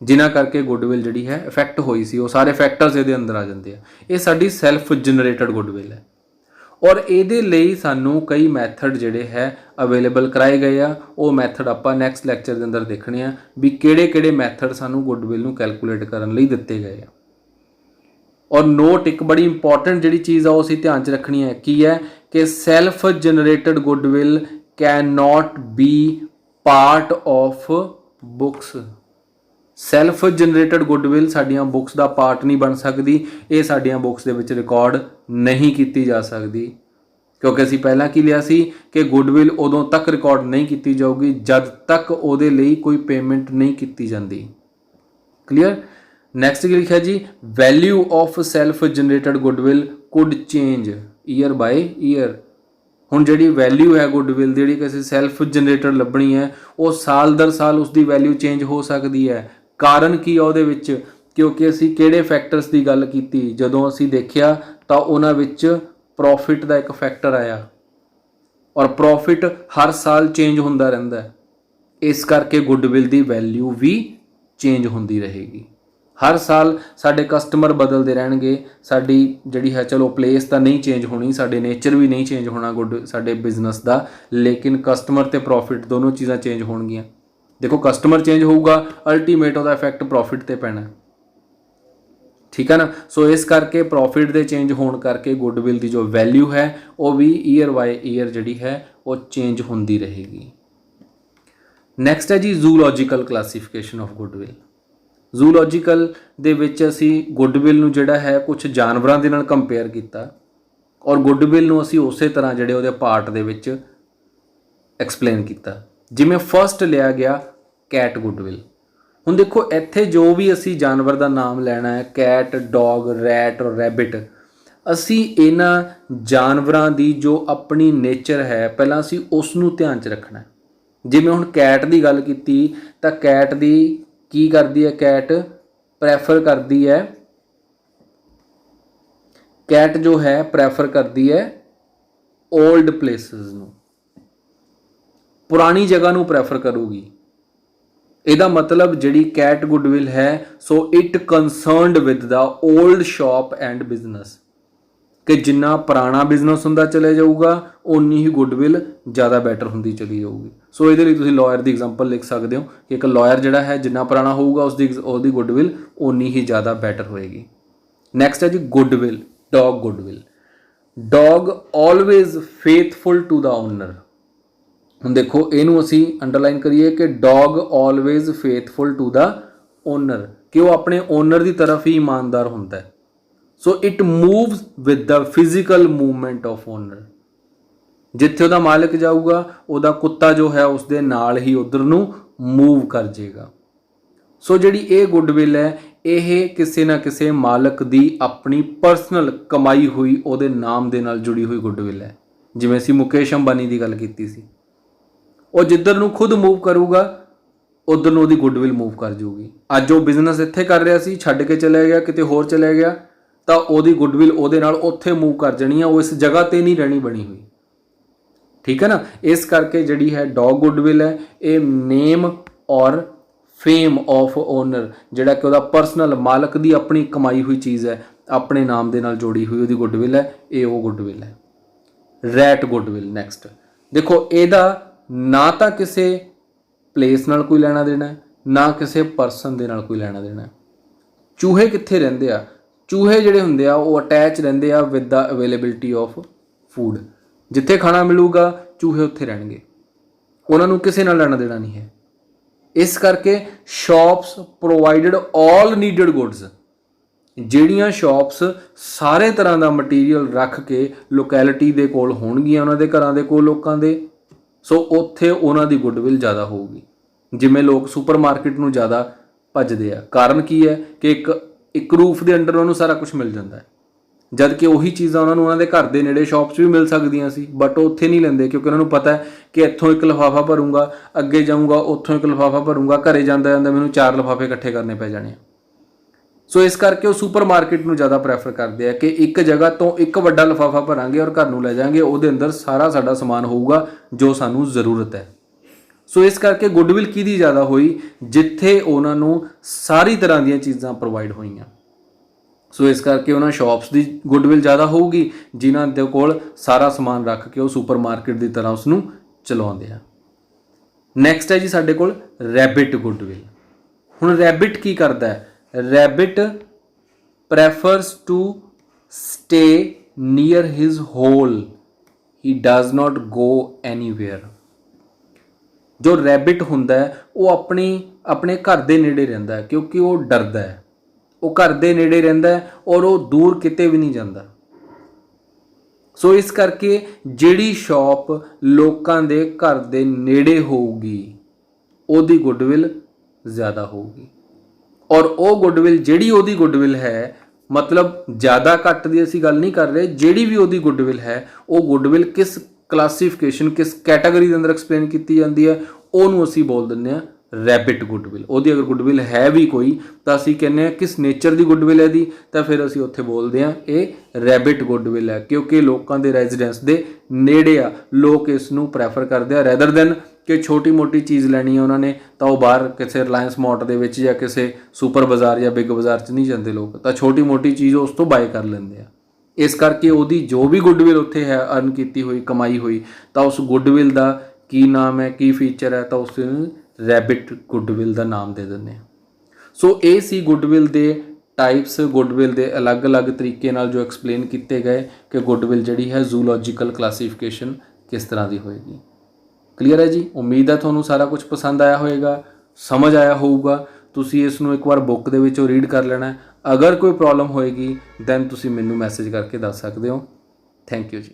जिन्हां करके गुडविल जिहड़ी है इफैक्ट होई सी। वो सारे फैक्टर्स इहदे अंदर आ जाते हैं। ये साडी सैल्फ जनरेटेड गुडविल है और इहदे लई सानू कई मैथड जिहड़े है अवेलेबल कराए गए आ। वो मैथड आपां नैक्सट लैक्चर के अंदर देखने आ भी किहड़े-किहड़े मैथड सानू गुडविल नूं कैलकुलेट करन लई दित्ते गए आ। और नोट एक बड़ी इंपॉर्टेंट जिहड़ी चीज़ आ वो असीं ध्यान च रखनी है की है कि self generated goodwill can not be part of books. Self generated goodwill साडियां बुक्स का पार्ट नहीं बन सकती, ये साडियां बुक्स दे विच रिकॉर्ड नहीं की जा सकती, क्योंकि असी पहला की लिया सी कि गुडविल उदों तक रिकॉर्ड नहीं की जाऊगी जब तक उहदे लई कोई पेमेंट नहीं की जाती। क्लीयर। नैक्सट की लिखा जी value of self generated goodwill could change year by year. हुण जिहड़ी वैल्यू है गुडविल जिहड़ी किसी सैल्फ जनरेटेड लभनी है वो साल दर साल उसकी वैल्यू चेंज हो सकती है। कारण की है विच, क्योंकि असी किहड़े फैक्टर्स की गल की, जदों असी देखिया तो उन्हां विच प्रॉफिट का एक फैक्टर आया और प्रॉफिट हर साल चेंज होंदा रहिंदा है, इस करके गुडविल की वैल्यू भी चेंज होंदी रहेगी। हर साल साडे कस्टमर बदलते रहणगे, साडी जिहड़ी है चलो प्लेस तो नहीं चेंज होनी, साडे नेचर भी नहीं चेंज होना साडे बिजनेस का, लेकिन कस्टमर ते प्रॉफिट दोनों चीज़ां चेंज होणगियां। देखो कस्टमर चेंज होऊगा, अल्टीमेट उहदा इफैक्ट प्रॉफिट ते पैना, ठीक है ना। सो इस करके प्रॉफिट दे चेंज होने करके गुडविल की जो वैल्यू है वो भी ईयर बाय ईयर जिहड़ी है वो चेंज होंदी रहेगी। नैक्सट है जी zoological classification of goodwill. Zoological दे विच असी गुडविल नूं जिहड़ा है कुछ जानवरां दे नाल कंपेयर कीता और गुडविल नूं असी उस तरह जिहड़े उहदे पार्ट दे विच एक्सप्लेन कीता। जिवें फर्स्ट लिया गया कैट गुडविल। हुण देखो इत्थे जो भी असी जानवर का नाम लैना है, कैट, डॉग, रैट और रैबिट, असी इन्हां जानवरां दी जो अपनी नेचर है पहलां असी उस नूं ध्यान च रखना है। जिवें हुण कैट की गल कीती तां कैट दी की करदी है, कैट प्रैफर करदी है, कैट जो है प्रैफर करदी है ओल्ड प्लेसिस नूं, पुरानी जगह नूं प्रैफर करूगी। ਇਹਦਾ मतलब जिहड़ी कैट गुडविल है so it concerned with the old shop and business, कि जिन्ना पुराना बिजनेस हुंदा चले जाऊगा उन्नी ही गुडविल ज़्यादा बैटर हुंदी चली जाऊगी। सो ये लिए तुसीं लॉयर की एग्जाम्पल लिख सकते हो कि एक लॉयर जिहड़ा है जिन्ना पुराना होऊगा उसकी गुडविल उन्नी ही ज़्यादा बैटर होएगी। नैक्सट है जी goodwill, dog goodwill. Dog always faithful to the owner. ਹੁਣ देखो ਇਹਨੂੰ ਅਸੀਂ अंडरलाइन करिए कि dog always faithful to the owner, कि वो अपने ओनर की तरफ ही ईमानदार होता है। So it moves with the physical movement of owner. जिथे उसका मालिक जाऊगा उसका कुत्ता जो है उसके नाल ही उधर नूं मूव कर जाएगा। ਸੋ ਜਿਹੜੀ ਇਹ ਗੁੱਡਵਿਲ ਹੈ ਇਹ ਕਿਸੇ ਨਾ ਕਿਸੇ ਮਾਲਕ ਦੀ ਆਪਣੀ ਪਰਸਨਲ ਕਮਾਈ ਹੋਈ ਉਹਦੇ ਨਾਮ ਦੇ ਨਾਲ ਜੁੜੀ ਹੋਈ ਗੁੱਡਵਿਲ ਹੈ। ਜਿਵੇਂ ਅਸੀਂ ਮੁਕੇਸ਼ ਅੰਬਾਨੀ ਦੀ ਗੱਲ ਕੀਤੀ ਸੀ, ਉਹ ਜਿੱਧਰ ਨੂੰ ਖੁਦ ਮੂਵ ਕਰੂਗਾ ਉਧਰ ਨੂੰ ਉਹਦੀ ਗੁੱਡਵਿਲ ਮੂਵ ਕਰ ਜਾਊਗੀ। ਅੱਜ ਉਹ ਬਿਜ਼ਨਸ ਇੱਥੇ ਕਰ ਰਿਹਾ ਸੀ, ਛੱਡ ਕੇ ਚਲਾ ਗਿਆ, ਕਿਤੇ ਹੋਰ ਚਲਾ ਗਿਆ, ਤਾਂ ਉਹਦੀ ਗੁੱਡਵਿਲ ਉਹਦੇ ਨਾਲ ਉੱਥੇ ਮੂਵ ਕਰ ਜਾਣੀ ਆ, ਉਹ ਇਸ ਜਗ੍ਹਾ ਤੇ ਨਹੀਂ ਰਹਿਣੀ ਬਣੀ ਹੋਈ। ਠੀਕ ਹੈ ਨਾ। ਇਸ ਕਰਕੇ ਜਿਹੜੀ ਹੈ ਡੌਗ ਗੁੱਡਵਿਲ ਹੈ ਇਹ ਨੇਮ ਔਰ ਫੇਮ ਆਫ ਓਨਰ, ਜਿਹੜਾ ਕਿ ਉਹਦਾ ਪਰਸਨਲ ਮਾਲਕ ਦੀ ਆਪਣੀ ਕਮਾਈ ਹੋਈ ਚੀਜ਼ ਹੈ, ਆਪਣੇ ਨਾਮ ਦੇ ਨਾਲ ਜੋੜੀ ਹੋਈ ਉਹਦੀ ਗੁੱਡਵਿਲ ਹੈ, ਇਹ ਉਹ ਗੁੱਡਵਿਲ ਹੈ। ਰੈਟ ਗੁੱਡਵਿਲ ਨੈਕਸਟ ਦੇਖੋ, ਇਹਦਾ ਨਾ ਤਾਂ ਕਿਸੇ ਪਲੇਸ ਨਾਲ ਕੋਈ ਲੈਣਾ ਦੇਣਾ ਹੈ, ਨਾ ਕਿਸੇ ਪਰਸਨ ਦੇ ਨਾਲ ਕੋਈ ਲੈਣਾ ਦੇਣਾ ਹੈ। ਚੂਹੇ ਕਿੱਥੇ ਰਹਿੰਦੇ ਆ? ਚੂਹੇ ਜਿਹੜੇ ਹੁੰਦੇ ਆ ਉਹ ਅਟੈਚ ਰਹਿੰਦੇ ਆ with the availability of food. ਜਿੱਥੇ ਖਾਣਾ ਮਿਲੂਗਾ ਚੂਹੇ ਉੱਥੇ ਰਹਿਣਗੇ, ਉਹਨਾਂ ਨੂੰ ਕਿਸੇ ਨਾਲ ਲੈਣਾ ਦੇਣਾ ਨਹੀਂ ਹੈ। ਇਸ ਕਰਕੇ ਸ਼ਾਪਸ ਪ੍ਰੋਵਾਈਡਡ ਆਲ ਨੀਡਡ ਗੁੱਡਸ, ਜਿਹੜੀਆਂ ਸ਼ਾਪਸ ਸਾਰੇ ਤਰ੍ਹਾਂ ਦਾ ਮਟੀਰੀਅਲ ਰੱਖ ਕੇ ਲੋਕੈਲਿਟੀ ਦੇ ਕੋਲ ਹੋਣਗੀਆਂ, ਉਹਨਾਂ ਦੇ ਘਰਾਂ ਦੇ ਕੋਲ ਲੋਕਾਂ ਦੇ, ਸੋ ਉੱਥੇ ਉਹਨਾਂ ਦੀ ਗੁੱਡਵਿਲ ਜ਼ਿਆਦਾ ਹੋਊਗੀ। ਜਿਵੇਂ ਲੋਕ ਸੁਪਰਮਾਰਕੀਟ ਨੂੰ ਜ਼ਿਆਦਾ ਭੱਜਦੇ ਆ, ਕਾਰਨ ਕੀ ਹੈ ਕਿ ਇੱਕ ਰੂਫ ਦੇ ਅੰਡਰ ਉਹਨੂੰ ਸਾਰਾ ਕੁਝ ਮਿਲ ਜਾਂਦਾ ਹੈ, ਜਦ ਕਿ ਉਹੀ ਚੀਜ਼ਾਂ ਉਹਨਾਂ ਨੂੰ ਉਹਨਾਂ ਦੇ ਘਰ ਦੇ ਨੇੜੇ ਸ਼ਾਪਸ ਵੀ ਮਿਲ ਸਕਦੀਆਂ ਸੀ, ਬਟ ਉਹ ਉੱਥੇ ਨਹੀਂ ਲੈਂਦੇ ਕਿਉਂਕਿ ਉਹਨਾਂ ਨੂੰ ਪਤਾ ਹੈ ਕਿ ਇੱਥੋਂ ਇੱਕ ਲਿਫਾਫਾ ਭਰੂੰਗਾ, ਅੱਗੇ ਜਾਊਂਗਾ ਉੱਥੋਂ ਇੱਕ ਲਿਫਾਫਾ ਭਰੂੰਗਾ, ਘਰੇ ਜਾਂਦਾ ਜਾਂਦਾ ਮੈਨੂੰ 4 ਲਿਫਾਫੇ ਇਕੱਠੇ ਕਰਨੇ ਪੈ ਜਾਣੇ ਆ। ਸੋ ਇਸ ਕਰਕੇ ਉਹ ਸੁਪਰਮਾਰਕੀਟ ਨੂੰ ਜ਼ਿਆਦਾ ਪ੍ਰੈਫਰ ਕਰਦੇ ਆ ਕਿ ਇੱਕ ਜਗ੍ਹਾ ਤੋਂ ਇੱਕ ਵੱਡਾ ਲਿਫਾਫਾ ਭਰਾਂਗੇ ਔਰ ਘਰ ਨੂੰ ਲੈ ਜਾਵਾਂਗੇ, ਉਹਦੇ ਅੰਦਰ ਸਾਰਾ ਸਾਡਾ ਸਮਾਨ ਹੋਊਗਾ ਜੋ ਸਾਨੂੰ ਜ਼ਰੂਰਤ ਹੈ। ਸੋ ਇਸ ਕਰਕੇ ਗੁੱਡਵਿਲ ਕਿਹਦੀ ਜ਼ਿਆਦਾ ਹੋਈ? ਜਿੱਥੇ ਉਹਨਾਂ ਨੂੰ ਸਾਰੀ ਤਰ੍ਹਾਂ ਦੀਆਂ ਚੀਜ਼ਾਂ ਪ੍ਰੋਵਾਈਡ ਹੋਈਆਂ। ਸੋ ਇਸ ਕਰਕੇ ਉਹਨਾਂ ਸ਼ਾਪਸ ਦੀ ਗੁੱਡਵਿਲ ਜ਼ਿਆਦਾ ਹੋਊਗੀ ਜਿਨ੍ਹਾਂ ਦੇ ਕੋਲ ਸਾਰਾ ਸਮਾਨ ਰੱਖ ਕੇ ਉਹ ਸੁਪਰਮਾਰਕੀਟ ਦੀ ਤਰ੍ਹਾਂ ਉਸ ਨੂੰ ਚਲਾਉਂਦੇ ਆ। ਨੈਕਸਟ ਹੈ ਜੀ ਸਾਡੇ ਕੋਲ ਰੈਬਿਟ ਗੁੱਡਵਿਲ। ਹੁਣ ਰੈਬਿਟ ਕੀ ਕਰਦਾ ਹੈ? Rabbit prefers to stay near his hole, he does not go anywhere. ਜੋ ਰੈਬਿਟ ਹੁੰਦਾ ਹੈ ਉਹ ਆਪਣੇ ਘਰ ਦੇ ਨੇੜੇ ਰਹਿੰਦਾ ਹੈ ਕਿਉਂਕਿ ਉਹ ਡਰਦਾ ਹੈ, ਉਹ ਘਰ ਦੇ ਨੇੜੇ ਰਹਿੰਦਾ ਹੈ ਔਰ ਉਹ ਦੂਰ ਕਿਤੇ ਵੀ ਨਹੀਂ ਜਾਂਦਾ। ਸੋ ਇਸ ਕਰਕੇ ਜਿਹੜੀ ਸ਼ਾਪ ਲੋਕਾਂ ਦੇ ਘਰ ਦੇ ਨੇੜੇ ਹੋਊਗੀ ਉਹਦੀ ਗੁੱਡਵਿਲ ਜ਼ਿਆਦਾ ਹੋਊਗੀ, ਔਰ ਉਹ ਗੁੱਡਵਿਲ ਜਿਹੜੀ ਉਹਦੀ ਗੁੱਡਵਿਲ ਹੈ, ਮਤਲਬ ਜ਼ਿਆਦਾ ਘੱਟ ਦੀ ਅਸੀਂ ਗੱਲ ਨਹੀਂ ਕਰ ਰਹੇ, ਜਿਹੜੀ ਵੀ ਉਹਦੀ ਗੁੱਡਵਿਲ ਹੈ ਉਹ ਗੁੱਡਵਿਲ ਕਿਸ ਕਲਾਸੀਫਿਕੇਸ਼ਨ ਕਿਸ ਕੈਟਾਗਰੀ ਦੇ ਅੰਦਰ ਐਕਸਪਲੇਨ ਕੀਤੀ ਜਾਂਦੀ ਹੈ, ਉਹਨੂੰ ਅਸੀਂ ਬੋਲ ਦਿੰਦੇ ਹਾਂ ਰੈਬਿਟ ਗੁੱਡਵਿਲ। ਉਹਦੀ ਅਗਰ ਗੁੱਡਵਿਲ ਹੈ ਵੀ ਕੋਈ ਤਾਂ ਅਸੀਂ ਕਹਿੰਦੇ ਹਾਂ ਕਿਸ ਨੇਚਰ ਦੀ ਗੁੱਡਵਿਲ ਹੈ ਦੀ, ਤਾਂ ਫਿਰ ਅਸੀਂ ਉੱਥੇ ਬੋਲਦੇ ਹਾਂ ਇਹ ਰੈਬਿਟ ਗੁੱਡਵਿਲ ਹੈ ਕਿਉਂਕਿ ਲੋਕਾਂ ਦੇ ਰੈਜ਼ੀਡੈਂਸ ਦੇ ਨੇੜੇ ਆ, ਲੋਕ ਇਸ ਨੂੰ ਪ੍ਰੈਫਰ ਕਰਦੇ ਆ ਰੈਦਰ ਦੈਨ ਕਿ ਛੋਟੀ ਮੋਟੀ ਚੀਜ਼ ਲੈਣੀ ਹੈ ਉਹਨਾਂ ਨੇ ਤਾਂ ਉਹ ਬਾਹਰ ਕਿਸੇ ਰਿਲਾਇੰਸ ਮਾਰਟ ਦੇ ਵਿੱਚ ਜਾਂ ਕਿਸੇ ਸੁਪਰ ਬਾਜ਼ਾਰ ਜਾਂ ਬਿਗ ਬਾਜ਼ਾਰ 'ਚ ਨਹੀਂ ਜਾਂਦੇ ਲੋਕ, ਤਾਂ ਛੋਟੀ ਮੋਟੀ ਚੀਜ਼ ਉਸ ਤੋਂ ਬਾਏ ਕਰ ਲੈਂਦੇ ਆ। ਇਸ ਕਰਕੇ ਉਹਦੀ ਜੋ ਵੀ ਗੁੱਡਵਿਲ ਉੱਥੇ ਹੈ ਅਰਨ ਕੀਤੀ ਹੋਈ ਕਮਾਈ ਹੋਈ, ਤਾਂ ਉਸ ਗੁੱਡਵਿਲ ਦਾ ਕੀ ਨਾਮ ਹੈ, ਕੀ ਫੀਚਰ ਹੈ, ਤਾਂ ਉਸ ਨੂੰ ਰੈਬਿਟ ਗੁੱਡਵਿਲ ਦਾ ਨਾਮ ਦੇ ਦਿੰਦੇ ਆ। ਸੋ ਇਹ ਸੀ ਗੁੱਡਵਿਲ ਦੇ ਟਾਈਪਸ, ਗੁੱਡਵਿਲ ਦੇ ਅਲੱਗ-ਅਲੱਗ ਤਰੀਕੇ ਨਾਲ ਜੋ ਐਕਸਪਲੇਨ ਕੀਤੇ ਗਏ ਕਿ ਗੁੱਡਵਿਲ ਜਿਹੜੀ ਹੈ ਜ਼ੂਲੋਜੀਕਲ ਕਲਾਸੀਫਿਕੇਸ਼ਨ ਕਿਸ ਤਰ੍ਹਾਂ ਦੀ ਹੋਏਗੀ। ਕਲੀਅਰ ਹੈ ਜੀ। ਉਮੀਦ ਹੈ ਤੁਹਾਨੂੰ ਸਾਰਾ ਕੁਝ ਪਸੰਦ ਆਇਆ ਹੋਵੇਗਾ, ਸਮਝ ਆਇਆ ਹੋਊਗਾ। ਤੁਸੀਂ ਇਸ ਨੂੰ ਇੱਕ ਵਾਰ ਬੁੱਕ ਦੇ ਵਿੱਚੋਂ ਰੀਡ ਕਰ ਲੈਣਾ। ਅਗਰ ਕੋਈ ਪ੍ਰੋਬਲਮ ਹੋਏਗੀ ਦੈਨ ਤੁਸੀਂ ਮੈਨੂੰ ਮੈਸੇਜ ਕਰਕੇ ਦੱਸ ਸਕਦੇ ਹੋ। ਥੈਂਕ ਯੂ ਜੀ।